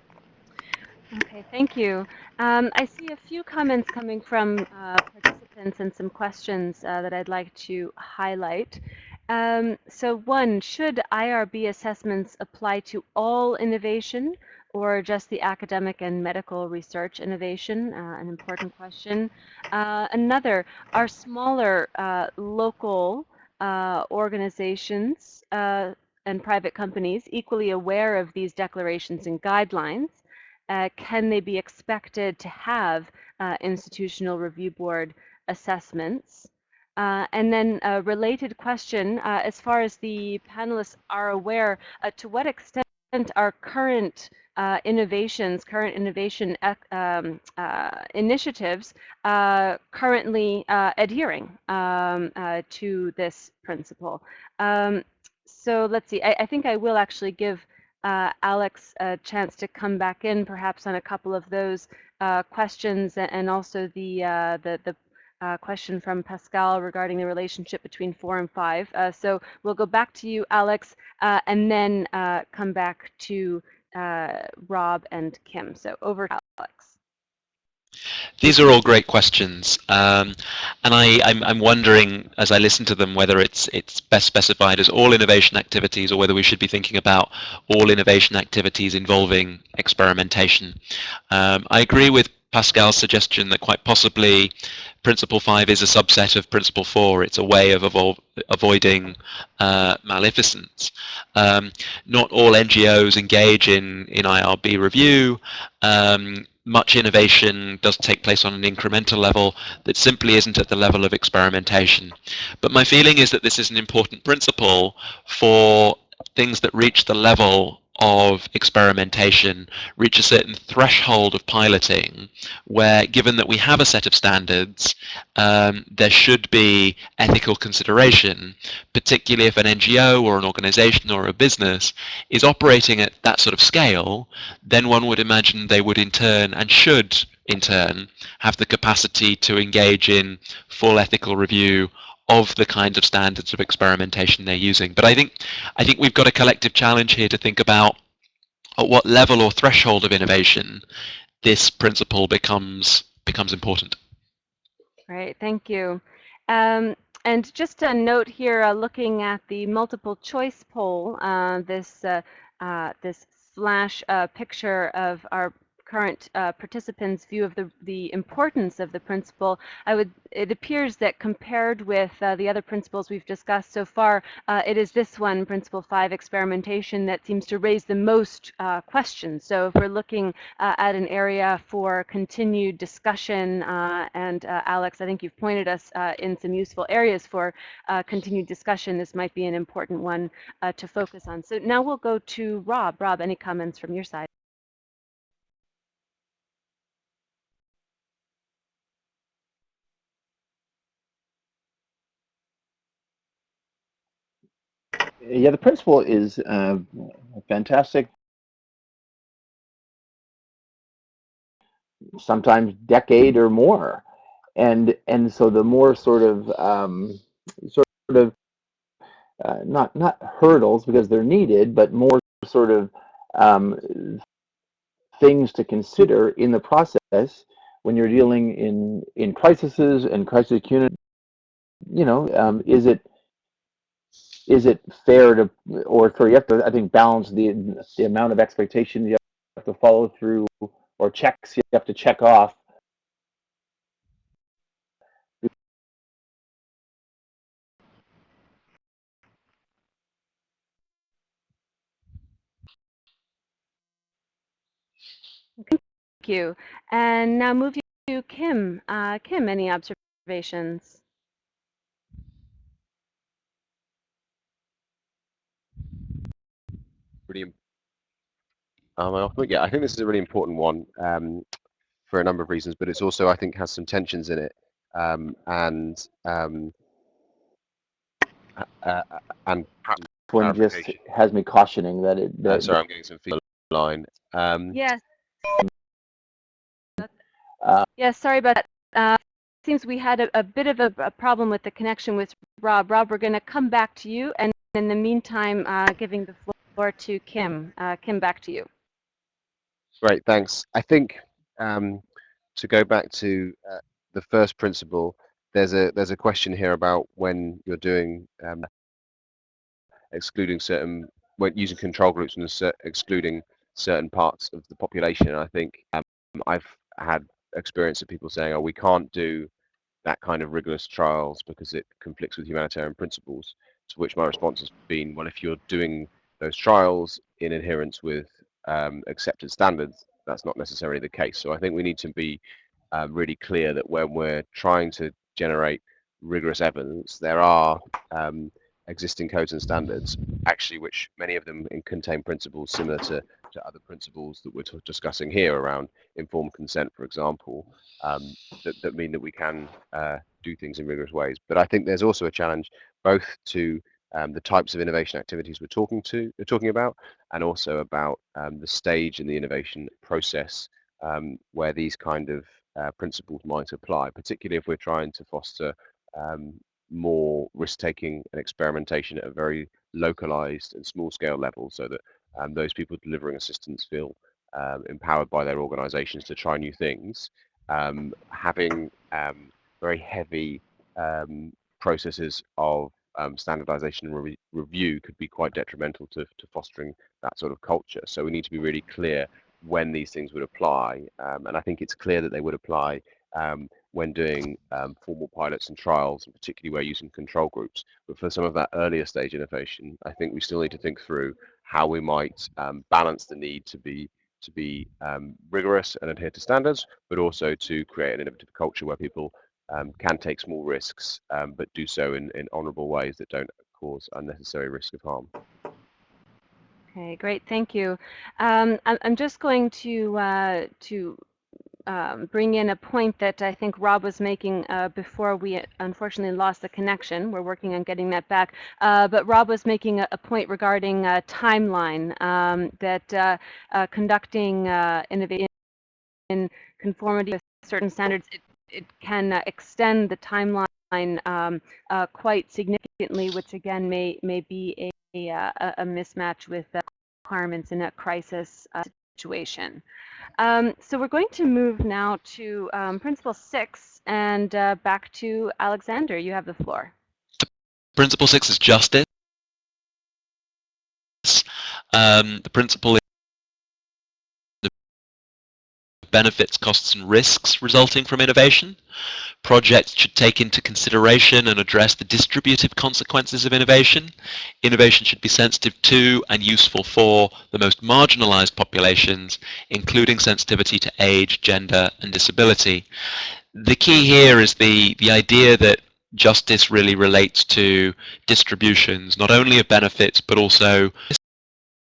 Speaker 1: Okay, thank you. I see a few comments coming from participants and some questions that I'd like to highlight. So one, should IRB assessments apply to all innovation or just the academic and medical research innovation? An important question. Another, are smaller local organizations and private companies equally aware of these declarations and guidelines? Can they be expected to have institutional review board assessments? And then a related question, as far as the panelists are aware, to what extent are current innovations, current innovation initiatives currently adhering to this principle? So let's see, I think I will actually give Alex a chance to come back in perhaps on a couple of those questions, and also the question from Pascal regarding the relationship between 4 and 5. So we'll go back to you, Alex, and then come back to Rob and Kim. So over to Alex.
Speaker 2: These are all great questions, and I'm wondering as I listen to them whether it's best specified as all innovation activities or whether we should be thinking about all innovation activities involving experimentation. I agree with Pascal's suggestion that quite possibly Principle 5 is a subset of Principle 4. It's a way of avoiding maleficence. Not all NGOs engage in IRB review. Much innovation does take place on an incremental level that simply isn't at the level of experimentation. But my feeling is that this is an important principle for things that reach the level of experimentation, reach a certain threshold of piloting, where given that we have a set of standards, there should be ethical consideration, particularly if an NGO or an organization or a business is operating at that sort of scale, then one would imagine they would in turn, and should in turn, have the capacity to engage in full ethical review of the kinds of standards of experimentation they're using. But I think we've got a collective challenge here to think about at what level or threshold of innovation this principle becomes important.
Speaker 1: Right, thank you. And just a note here, looking at the multiple choice poll, this flash picture of our current participants' view of the importance of the principle, it appears that compared with the other principles we've discussed so far, it is this one, Principle 5, experimentation, that seems to raise the most questions. So if we're looking at an area for continued discussion, and Alex, I think you've pointed us in some useful areas for continued discussion, this might be an important one to focus on. So now we'll go to Rob. Rob, any comments from your side?
Speaker 3: Yeah, the principle is fantastic. Sometimes decade or more, and so the more not hurdles because they're needed, but more sort of things to consider in the process when you're dealing in crises and crisis community. You know, is it fair to, or you have to, I think, balance the amount of expectations you have to follow through, or checks you have to check off.
Speaker 1: Thank you. And now moving to Kim. Kim, any observations?
Speaker 4: Yeah, I think this is a really important one for a number of reasons, but it's also, I think, has some tensions in it, and
Speaker 3: One just has me cautioning that it.
Speaker 4: Sorry, I'm getting some feedback line.
Speaker 1: Yes. Yes, sorry about that. Seems we had a bit of a problem with the connection with Rob. Rob, we're going to come back to you, and in the meantime, giving the floor to Kim. Kim, back to you.
Speaker 4: Great, thanks. I think to go back to the first principle, there's a question here about when you're doing excluding certain, when using control groups and excluding certain parts of the population. And I think I've had experience of people saying, oh, we can't do that kind of rigorous trials because it conflicts with humanitarian principles, to which my response has been, well, if you're doing those trials in adherence with accepted standards, that's not necessarily the case. So I think we need to be really clear that when we're trying to generate rigorous evidence, there are existing codes and standards, actually, which many of them contain principles similar to other principles that we're discussing here around informed consent, for example, that mean that we can do things in rigorous ways. But I think there's also a challenge both to the types of innovation activities we're talking about, and also about the stage in the innovation process where these kind of principles might apply, particularly if we're trying to foster more risk-taking and experimentation at a very localized and small-scale level, so that those people delivering assistance feel empowered by their organizations to try new things. Having very heavy processes of standardization and review could be quite detrimental to fostering that sort of culture. So we need to be really clear when these things would apply, and I think it's clear that they would apply when doing formal pilots and trials, and particularly where using control groups. But for some of that earlier stage innovation, I think we still need to think through how we might balance the need to be rigorous and adhere to standards, but also to create an innovative culture where people can take small risks, but do so in honourable ways that don't cause unnecessary risk of harm.
Speaker 1: Okay, great, thank you. I'm just going to bring in a point that I think Rob was making before we unfortunately lost the connection. We're working on getting that back. But Rob was making a point regarding timeline, that conducting innovation in conformity with certain standards, it can extend the timeline quite significantly, which again may be a mismatch with requirements in a crisis situation. So we're going to move now to Principle 6 and back to Alexander. You have the floor.
Speaker 2: Principle 6 is justice. The principle is benefits, costs and risks resulting from innovation. Projects should take into consideration and address the distributive consequences of innovation. Innovation should be sensitive to and useful for the most marginalized populations, including sensitivity to age, gender and disability. The key here is the idea that justice really relates to distributions, not only of benefits, but also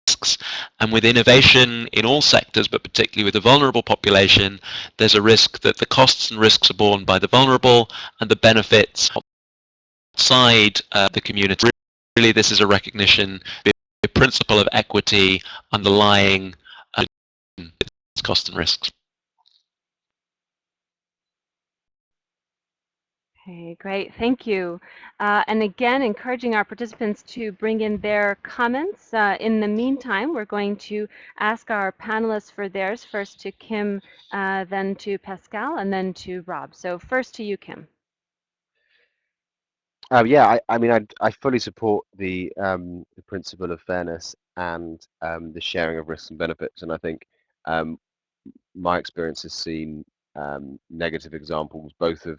Speaker 2: risks. And with innovation in all sectors, but particularly with the vulnerable population, there's a risk that the costs and risks are borne by the vulnerable and the benefits outside the community. Really, this is a recognition, the principle of equity underlying costs and risks.
Speaker 1: Okay, great, thank you. And again, encouraging our participants to bring in their comments. In the meantime, we're going to ask our panelists for theirs, first to Kim, then to Pascal, and then to Rob. So first to you, Kim.
Speaker 4: Yeah, I mean, I fully support the principle of fairness and the sharing of risks and benefits, and I think my experience has seen negative examples, both of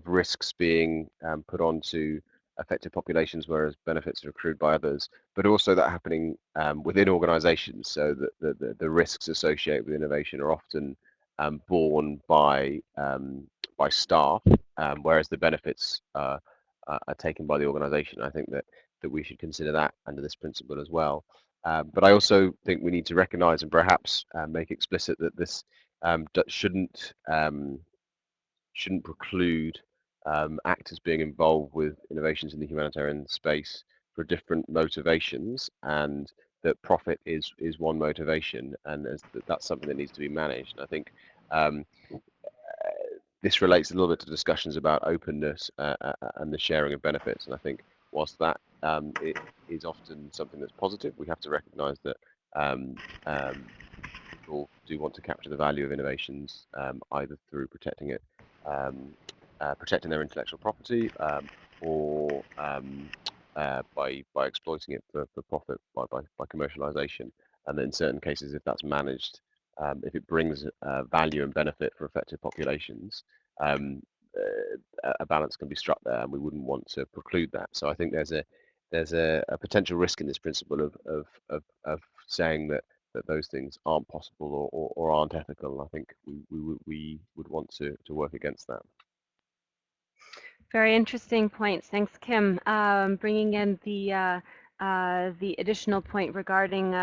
Speaker 4: risks being put onto affected populations, whereas benefits are accrued by others, but also that happening within organisations, so that the risks associated with innovation are often borne by staff, whereas the benefits are taken by the organisation. I think that we should consider that under this principle as well. But I also think we need to recognise and perhaps make explicit that this shouldn't preclude actors being involved with innovations in the humanitarian space for different motivations, and that profit is one motivation, and that's something that needs to be managed. And I think this relates a little bit to discussions about openness and the sharing of benefits. And I think whilst that it is often something that's positive, we have to recognise that people do want to capture the value of innovations, either through protecting it, protecting their intellectual property, or by exploiting it for profit by commercialization. And in certain cases, if that's managed, if it brings value and benefit for affected populations, a balance can be struck there, and we wouldn't want to preclude that. So I think there's a potential risk in this principle of saying that those things aren't possible or aren't ethical. I think we would want to work against that.
Speaker 1: Very interesting points. Thanks, Kim. Bringing in the additional point regarding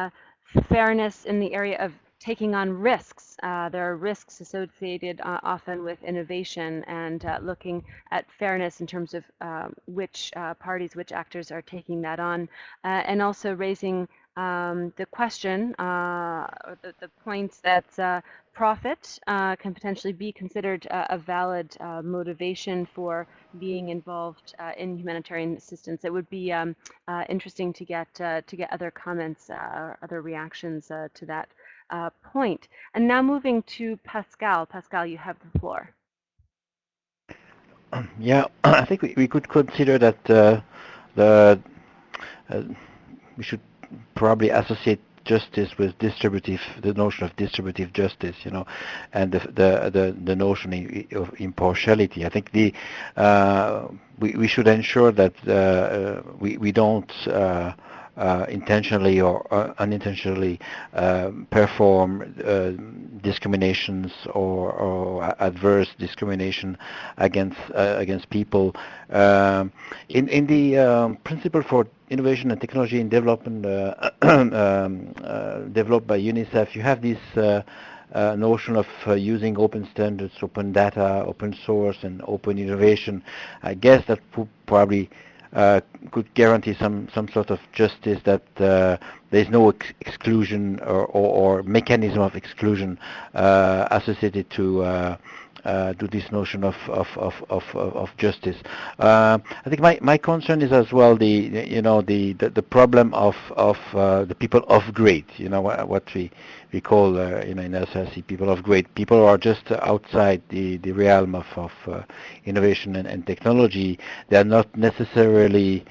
Speaker 1: fairness in the area of taking on risks. There are risks associated often with innovation, and looking at fairness in terms of which parties, which actors are taking that on, and also raising the question, or the points that profit can potentially be considered a valid motivation for being involved in humanitarian assistance. It would be interesting to get other comments, other reactions to that point. And now moving to Pascal. Pascal, you have the floor.
Speaker 5: Yeah, I think we could consider that we should probably associate justice with the notion of distributive justice, and the notion of impartiality. I think we should ensure that we don't intentionally or unintentionally perform discriminations or adverse discrimination against people. In the principle for innovation and technology in development developed by UNICEF, you have this notion of using open standards, open data, open source, and open innovation. I guess that probably could guarantee some sort of justice, that there's no exclusion or mechanism of exclusion associated to this notion of justice. I think my concern is as well the problem of the people of grade. What we call in SRC people of grade. People who are just outside the realm of innovation and technology. They are not necessarily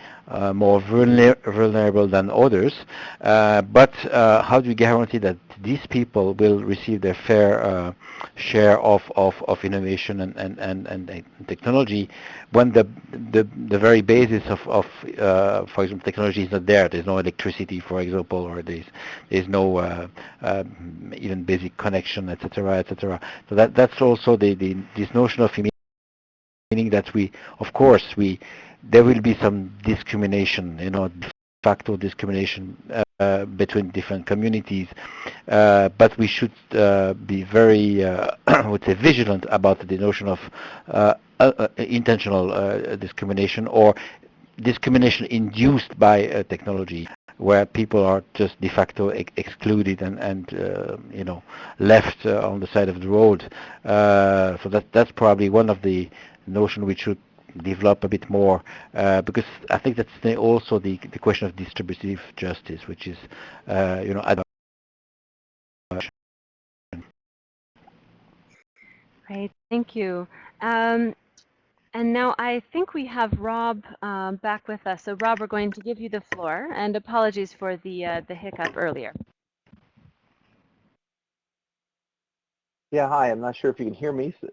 Speaker 5: more vulnerable than others, but how do you guarantee that these people will receive their fair share of innovation and technology when the very basis of for example, technology is not there? There's no electricity, for example, or there's no even basic connection, etc., etc. So that's also this notion of meaning that there will be some discrimination, de facto discrimination between different communities, but we should be very, I would say, vigilant about the notion of intentional discrimination or discrimination induced by technology, where people are just de facto excluded and left on the side of the road. So that's probably one of the notion we should develop a bit more, because I think that's also the question of distributive justice, which is
Speaker 1: Great, thank you. And now I think we have Rob back with us. So Rob, we're going to give you the floor, and apologies for the hiccup earlier.
Speaker 3: Yeah, hi. I'm not sure if you can hear me. So,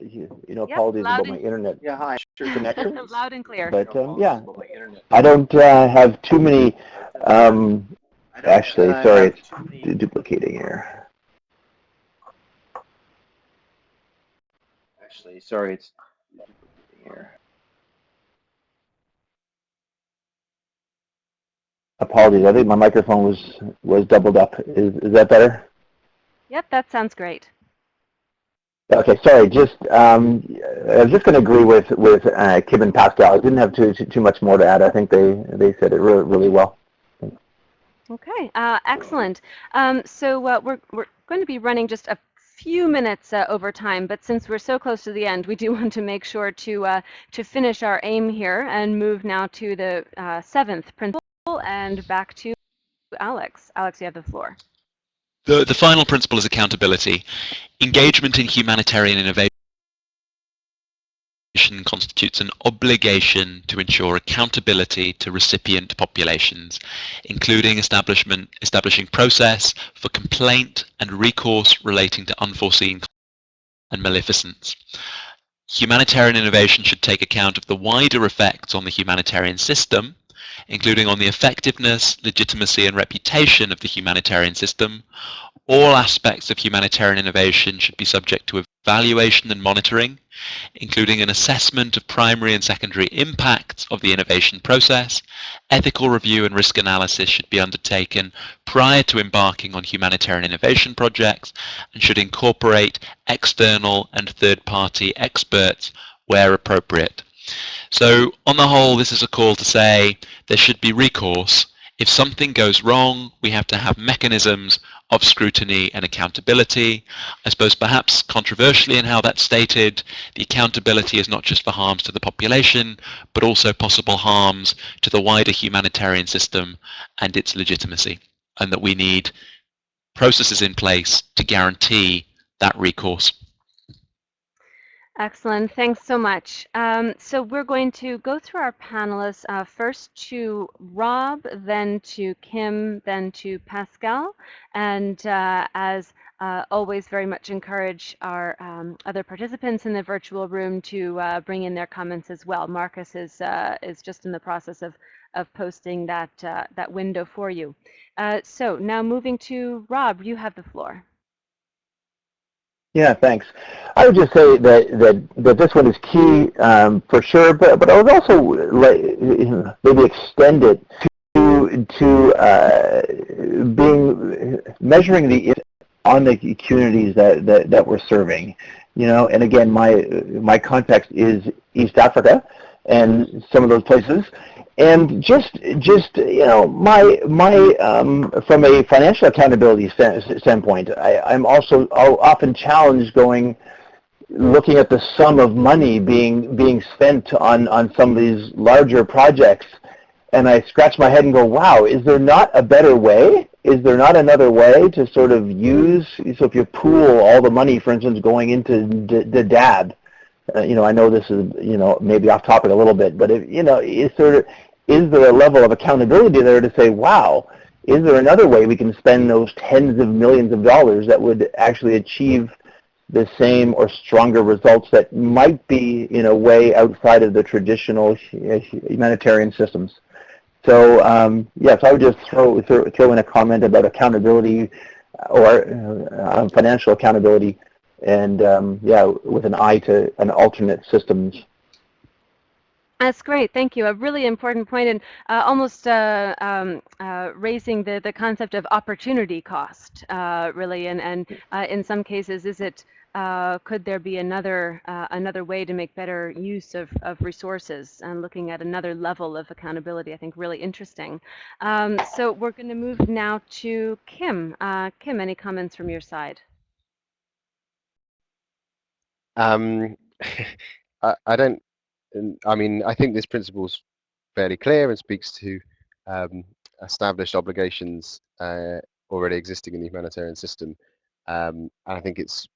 Speaker 3: apologies about my internet connection.
Speaker 1: Loud and clear.
Speaker 3: But yeah, I don't have too many. Actually, sorry, it's duplicating here. Apologies. I think my microphone was doubled up. Is that better?
Speaker 1: Yep, that sounds great.
Speaker 3: Okay, sorry. I was just going to agree with Kim and Pascal. I didn't have too much more to add. I think they said it really well.
Speaker 1: Okay, excellent. So we're going to be running just a few minutes over time, but since we're so close to the end, we do want to make sure to finish our aim here and move now to the seventh principle and back to Alex. Alex, you have the floor.
Speaker 2: The final principle is accountability. Engagement in humanitarian innovation constitutes an obligation to ensure accountability to recipient populations, including establishing process for complaint and recourse relating to unforeseen and maleficence. Humanitarian innovation should take account of the wider effects on the humanitarian system, including on the effectiveness, legitimacy and reputation of the humanitarian system. All aspects of humanitarian innovation should be subject to evaluation and monitoring, including an assessment of primary and secondary impacts of the innovation process. Ethical review and risk analysis should be undertaken prior to embarking on humanitarian innovation projects and should incorporate external and third-party experts where appropriate. So on the whole, this is a call to say there should be recourse. If something goes wrong, we have to have mechanisms of scrutiny and accountability. I suppose perhaps controversially in how that's stated, the accountability is not just for harms to the population, but also possible harms to the wider humanitarian system and its legitimacy, and that we need processes in place to guarantee that recourse.
Speaker 1: Excellent. Thanks so much. So we're going to go through our panelists, first to Rob, then to Kim, then to Pascal. And as always, very much encourage our other participants in the virtual room to bring in their comments as well. Marcus is just in the process of posting that, that window for you. So now moving to Rob, you have the floor.
Speaker 3: Yeah, thanks. I would just say that this one is key for sure, but I would also maybe extend it to measuring the on the communities that we're serving. You know, and again, my context is East Africa and some of those places. And just you know, my from a financial accountability standpoint, I'm also often challenged looking at the sum of money being spent on some of these larger projects, and I scratch my head and go, wow, is there not a better way? Is there not another way to sort of use, so if you pool all the money, for instance, going into the DAB, you know, I know this is, you know, maybe off topic a little bit, but if, you know, is there a level of accountability there to say, wow, is there another way we can spend those tens of millions of dollars that would actually achieve the same or stronger results that might be in a way outside of the traditional humanitarian systems? So yes, I would just throw in a comment about accountability or financial accountability, and yeah, with an eye to an alternate systems.
Speaker 1: That's great. Thank you. A really important point, and almost raising the concept of opportunity cost, really, and in some cases, is it could there be another way to make better use of resources, and looking at another level of accountability? I think really interesting. So we're going to move now to Kim. Kim, any comments from your side?
Speaker 4: I don't. I mean, I think this principle is fairly clear and speaks to established obligations already existing in the humanitarian system. And I think it's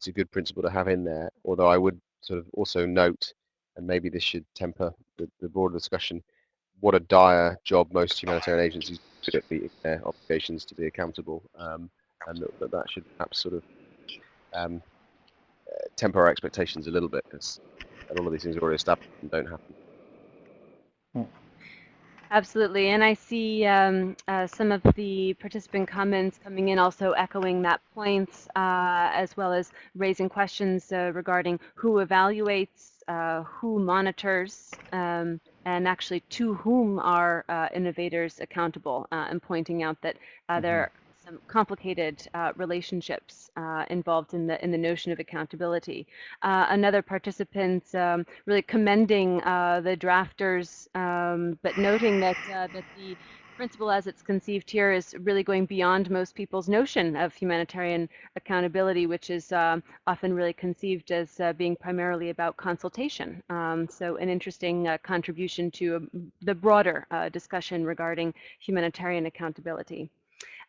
Speaker 4: a good principle to have in there. Although I would sort of also note, and maybe this should temper the broader discussion, what a dire job most humanitarian agencies do at meeting their obligations to be accountable, and that should perhaps sort of temper our expectations a little bit, because a lot of these things are already established and don't happen.
Speaker 1: Absolutely, and I see some of the participant comments coming in also echoing that point, as well as raising questions regarding who evaluates, who monitors, and actually to whom are innovators accountable, and pointing out that there are some complicated relationships involved in the notion of accountability. Another participant really commending the drafters, but noting that that the principle as it's conceived here is really going beyond most people's notion of humanitarian accountability, which is often really conceived as being primarily about consultation. So an interesting contribution to the broader discussion regarding humanitarian accountability.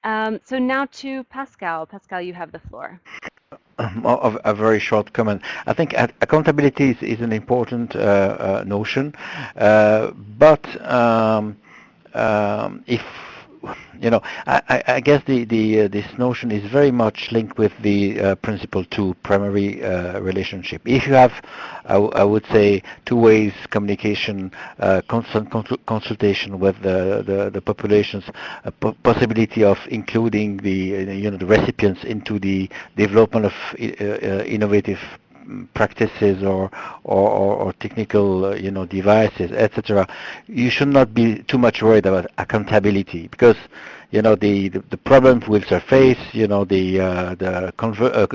Speaker 1: So now to Pascal. Pascal, you have the floor.
Speaker 5: Of a very short comment. I think accountability is an important notion, but if you know, I guess this notion is very much linked with the principle two, primary relationship. If you have, I would say, two ways communication, constant consultation with the populations, possibility of including the recipients into the development of innovative practices or technical devices, etc. You should not be too much worried about accountability, because the problems will surface, the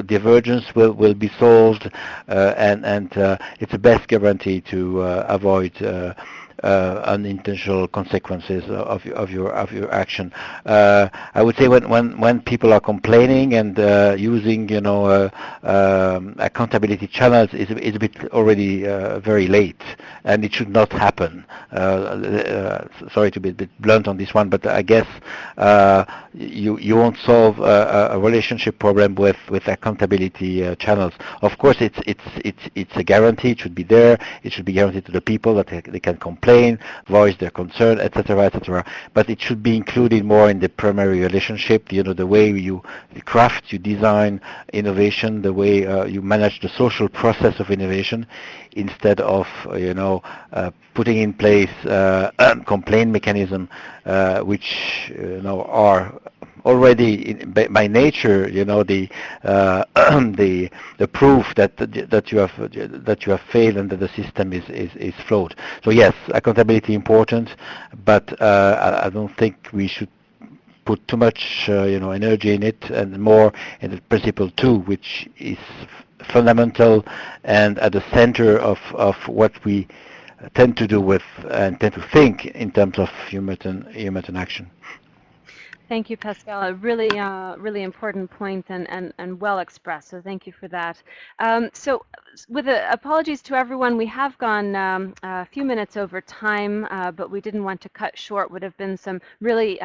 Speaker 5: divergence will be solved, and it's the best guarantee to avoid unintentional consequences of your action. I would say when people are complaining and using accountability channels is a bit already very late, and it should not happen. Sorry to be a bit blunt on this one, but I guess you won't solve a relationship problem with accountability channels. Of course, it's a guarantee. It should be there. It should be guaranteed to the people that they can complain, voice their concern, etc., etc. But it should be included more in the primary relationship. The way you craft, you design innovation, the way you manage the social process of innovation, instead of putting in place complaint mechanism, which are already by nature, the the proof that you have failed and that the system is flawed. So yes, accountability important, but I don't think we should put too much energy in it, and more in the principle two, which is fundamental and at the center of what we tend to do with and tend to think in terms of human action.
Speaker 1: Thank you, Pascal. A really important point and well expressed. So thank you for that. So with apologies to everyone, we have gone a few minutes over time, but we didn't want to cut short. Would have been some really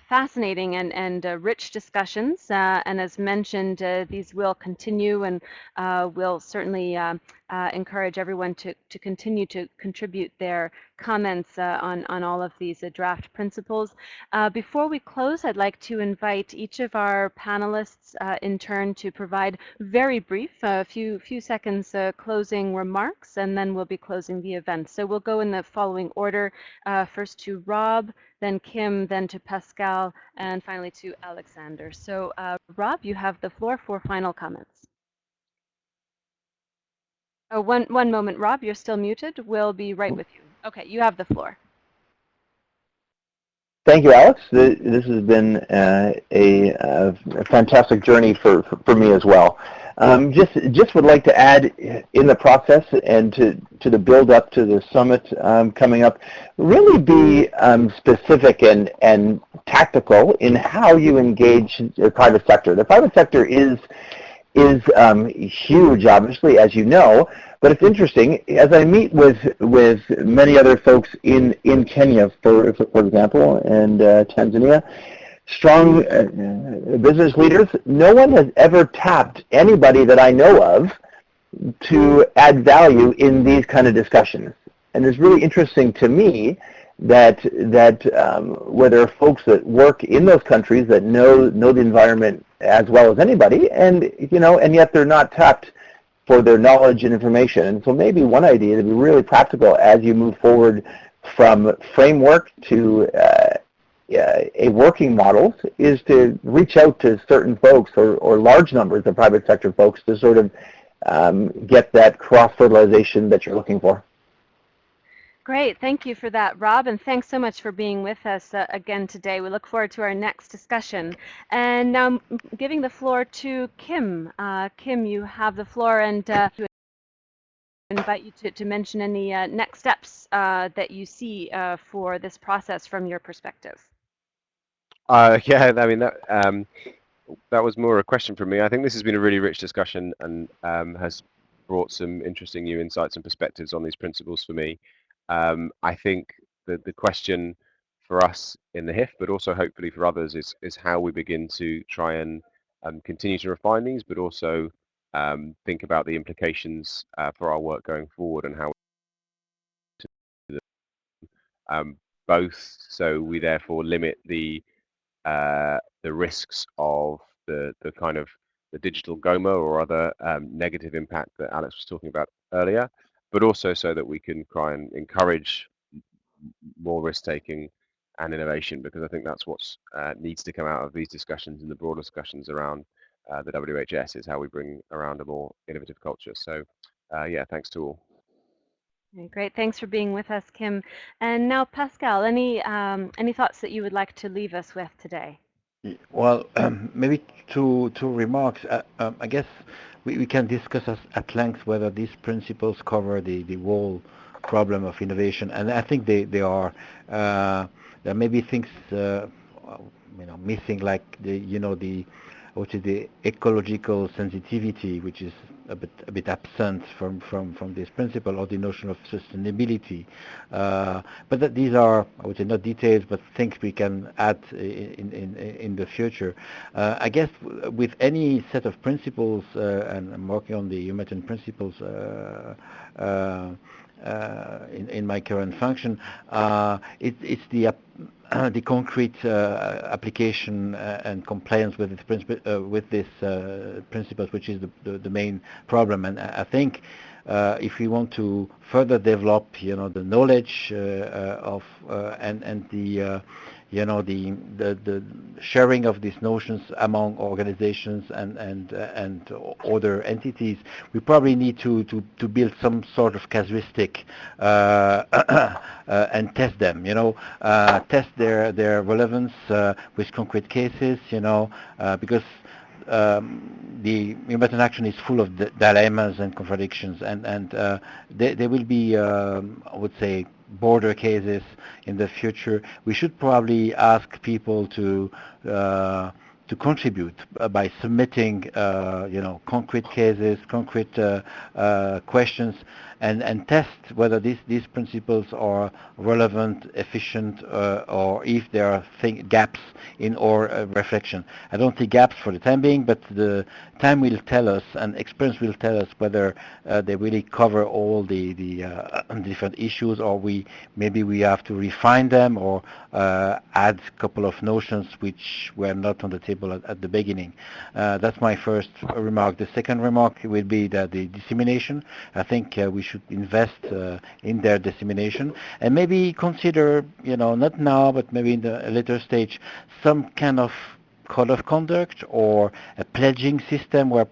Speaker 1: fascinating and rich discussions. And as mentioned, these will continue, and we'll certainly encourage everyone to continue to contribute their comments on all of these draft principles. Before we close, I'd like to invite each of our panelists in turn to provide very brief, a few seconds closing remarks, and then we'll be closing the event. So we'll go in the following order, first to Rob, then Kim, then to Pascal, and finally to Alexander. So Rob, you have the floor for final comments. Oh, one moment, Rob, you're still muted. We'll be right with you. Okay, you have the floor.
Speaker 3: Thank you, Alex. This has been a fantastic journey for me as well. Just would like to add in the process and to the build up to the summit coming up, really be specific and tactical in how you engage the private sector. The private sector is huge, obviously, as you know, but it's interesting, as I meet with many other folks in Kenya, for example, and Tanzania, strong business leaders, no one has ever tapped anybody that I know of to add value in these kind of discussions. And it's really interesting to me that where there are folks that work in those countries that know the environment as well as anybody, and and yet they're not tapped for their knowledge and information. And so maybe one idea to be really practical as you move forward from framework to a working model is to reach out to certain folks or large numbers of private sector folks to sort of get that cross-fertilization that you're looking for.
Speaker 1: Great, thank you for that, Rob, and thanks so much for being with us again today. We look forward to our next discussion. And now I'm giving the floor to Kim. Kim, you have the floor, and I invite you to mention any next steps that you see for this process from your perspective.
Speaker 4: Yeah, I mean, that was more a question from me. I think this has been a really rich discussion and has brought some interesting new insights and perspectives on these principles for me. I think that the question for us in the HIF, but also hopefully for others, is how we begin to try and continue to refine these, but also think about the implications for our work going forward and how both, so we therefore limit the risks of the kind of the digital GOMO or other negative impact that Alex was talking about earlier, but also so that we can try and encourage more risk-taking and innovation, because I think that's what needs to come out of these discussions and the broader discussions around the WHS, is how we bring around a more innovative culture. So yeah, thanks to all.
Speaker 1: Great, thanks for being with us, Kim. And now, Pascal, any thoughts that you would like to leave us with today?
Speaker 5: Well, maybe two remarks. I guess we can discuss at length whether these principles cover the whole problem of innovation, and I think they are. There may be things missing, like which is the ecological sensitivity, which is a bit absent from this principle, or the notion of sustainability. But these are, I would say, not details, but things we can add in the future. I guess with any set of principles, and I'm working on the humanitarian principles in my current function, it's the concrete application and compliance with these principles, which is the main problem. And I think if we want to further develop, the knowledge of and the the sharing of these notions among organizations and other entities, we probably need to build some sort of casuistic and test them, test their relevance with concrete cases, because the humanitarian action is full of dilemmas and contradictions, and there will be, I would say, border cases in the future. We should probably ask people to contribute by submitting, concrete cases, concrete questions, and test whether these principles are relevant, efficient, or if there are gaps in our reflection. I don't see gaps for the time being, but the time will tell us, and experience will tell us whether they really cover all the different issues, or maybe we have to refine them, or add a couple of notions which were not on the table at the beginning. That's my first remark. The second remark will be that the dissemination. I think we should invest in their dissemination, and maybe consider, not now, but maybe in a later stage, some kind of code of conduct or a pledging system where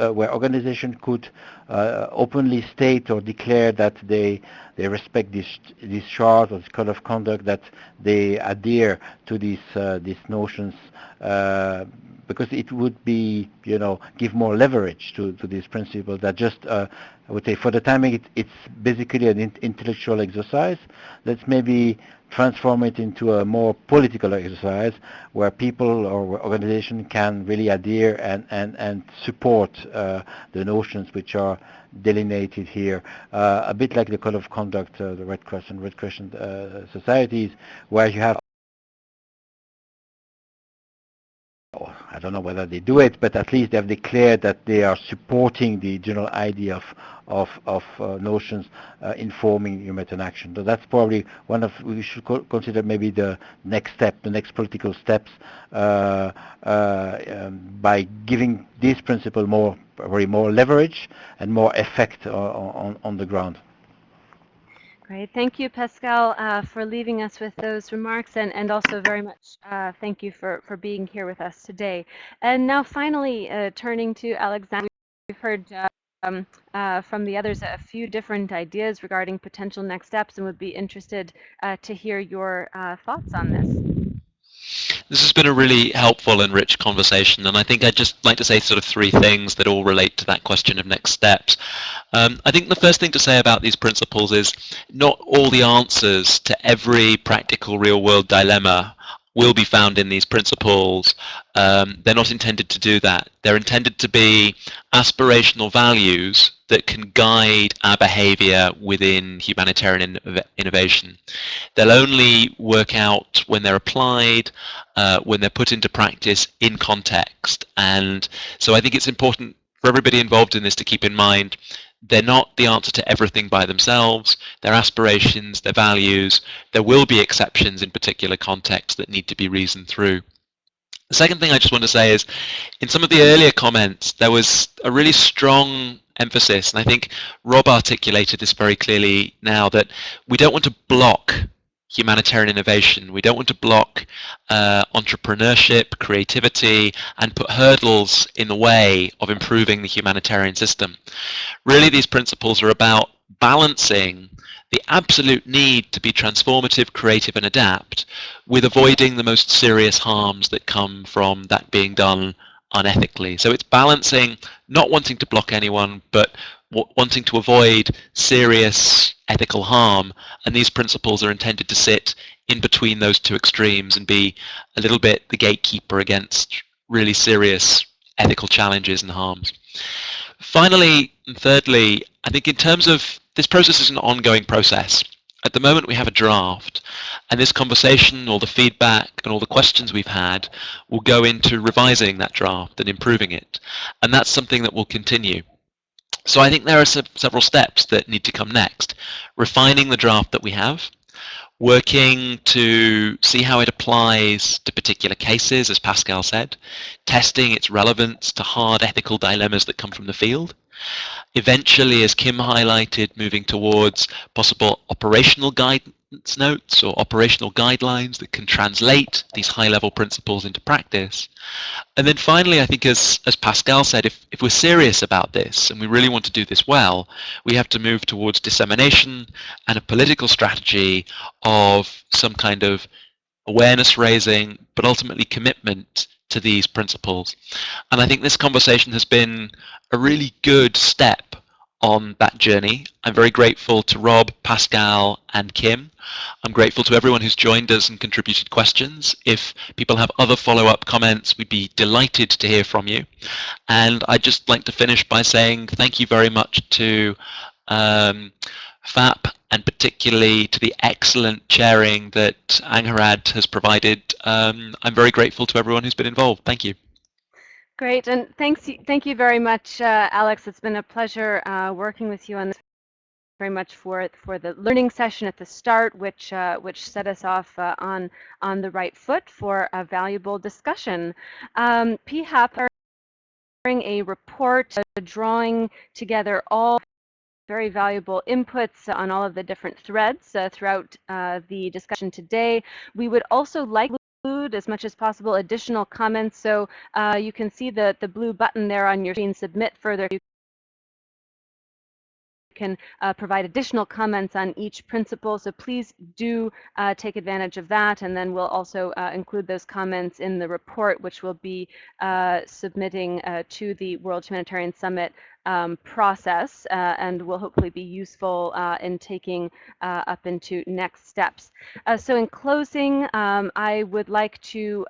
Speaker 5: organizations could openly state or declare that they respect this chart or this code of conduct, that they adhere to these notions, because it would be, give more leverage to these principles that just, I would say, for the timing, it's basically an intellectual exercise. Let's maybe transform it into a more political exercise where people or organizations can really adhere and support the notions which are delineated here, a bit like the code of conduct, the Red Crescent societies, where you have, I don't know whether they do it, but at least they have declared that they are supporting the general idea of notions informing humanitarian action. So that's probably we should consider maybe the next step, the next political steps, by giving this principle more leverage and more effect on the ground.
Speaker 1: Great. Thank you, Pascal, for leaving us with those remarks, and also very much thank you for being here with us today. And now finally, turning to Alexander, we've heard from the others a few different ideas regarding potential next steps, and would be interested to hear your thoughts on this.
Speaker 2: This has been a really helpful and rich conversation, and I think I'd just like to say sort of three things that all relate to that question of next steps. I think the first thing to say about these principles is not all the answers to every practical real-world dilemma will be found in these principles. They're not intended to do that. They're intended to be aspirational values that can guide our behavior within humanitarian innovation. They'll only work out when they're applied, when they're put into practice in context. And so I think it's important for everybody involved in this to keep in mind they're not the answer to everything by themselves. They're aspirations, they're values. There will be exceptions in particular contexts that need to be reasoned through. The second thing I just want to say is, in some of the earlier comments, there was a really strong emphasis, and I think Rob articulated this very clearly now, that we don't want to block humanitarian innovation. We don't want to block entrepreneurship, creativity, and put hurdles in the way of improving the humanitarian system. Really, these principles are about balancing the absolute need to be transformative, creative, and adapt with avoiding the most serious harms that come from that being done unethically. So it's balancing not wanting to block anyone, but wanting to avoid serious ethical harm, and these principles are intended to sit in between those two extremes and be a little bit the gatekeeper against really serious ethical challenges and harms. Finally, and thirdly, I think in terms of this process is an ongoing process. At the moment we have a draft, and this conversation, all the feedback and all the questions we've had will go into revising that draft and improving it, and that's something that will continue. So I think there are several steps that need to come next. Refining the draft that we have, working to see how it applies to particular cases, as Pascal said, testing its relevance to hard ethical dilemmas that come from the field. Eventually, as Kim highlighted, moving towards possible operational guidance notes or operational guidelines that can translate these high-level principles into practice. And then finally, I think as Pascal said, if we're serious about this and we really want to do this well, we have to move towards dissemination and a political strategy of some kind of awareness raising, but ultimately commitment to these principles. And I think this conversation has been a really good step on that journey. I'm very grateful to Rob, Pascal, and Kim. I'm grateful to everyone who's joined us and contributed questions. If people have other follow-up comments, we'd be delighted to hear from you. And I'd just like to finish by saying thank you very much to PHAP, and particularly to the excellent chairing that Angharad has provided. I'm very grateful to everyone who's been involved. Thank you.
Speaker 1: Great, and thank you very much, Alex. It's been a pleasure working with you on this. Very much for the learning session at the start, which set us off on the right foot for a valuable discussion. PHAP are a report drawing together all very valuable inputs on all of the different threads throughout the discussion today. We would also like to include, as much as possible, additional comments. So you can see the blue button there on your screen, submit further. You can provide additional comments on each principle, so please do take advantage of that, and then we'll also include those comments in the report, which we'll be submitting to the World Humanitarian Summit process, and will hopefully be useful in taking up into next steps. So in closing, I would like to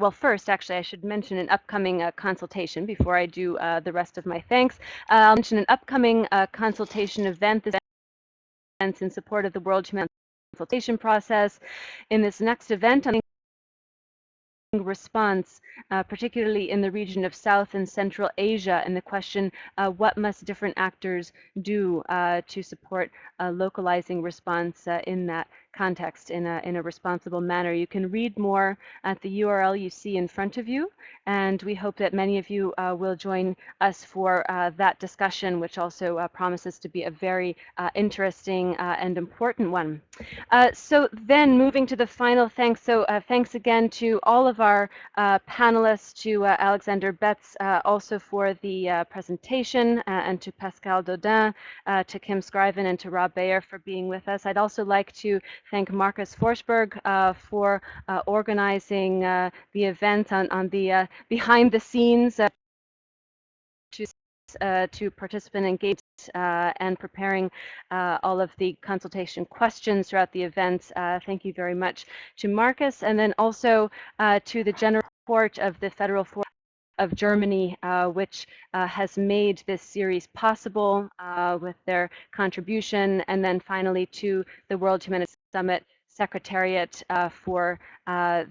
Speaker 1: well, first, actually, I should mention an upcoming consultation before I do the rest of my thanks. I'll mention an upcoming consultation event. This event in support of the World Humanitarian consultation process. In this next event, on response, particularly in the region of South and Central Asia, and the question, what must different actors do to support localizing response in that context in a responsible manner. You can read more at the URL you see in front of you, and we hope that many of you will join us for that discussion, which also promises to be a very interesting and important one. So then moving to the final thanks. So thanks again to all of our panelists, to Alexander Betts also for the presentation, and to Pascal Dodin, to Kim Scriven, and to Rob Bayer for being with us. I'd also like to thank Marcus Forsberg for organizing the event on the behind the scenes to participant engagement and preparing all of the consultation questions throughout the events. Thank you very much to Marcus, and then also to the General Court of the Federal Forum of Germany, which has made this series possible with their contribution, and then finally to the World Humanitarian Summit Secretariat for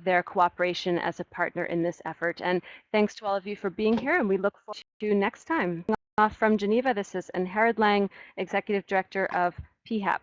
Speaker 1: their cooperation as a partner in this effort. And thanks to all of you for being here, and we look forward to next time. From Geneva, this is Anne Lang, Executive Director of PHAP.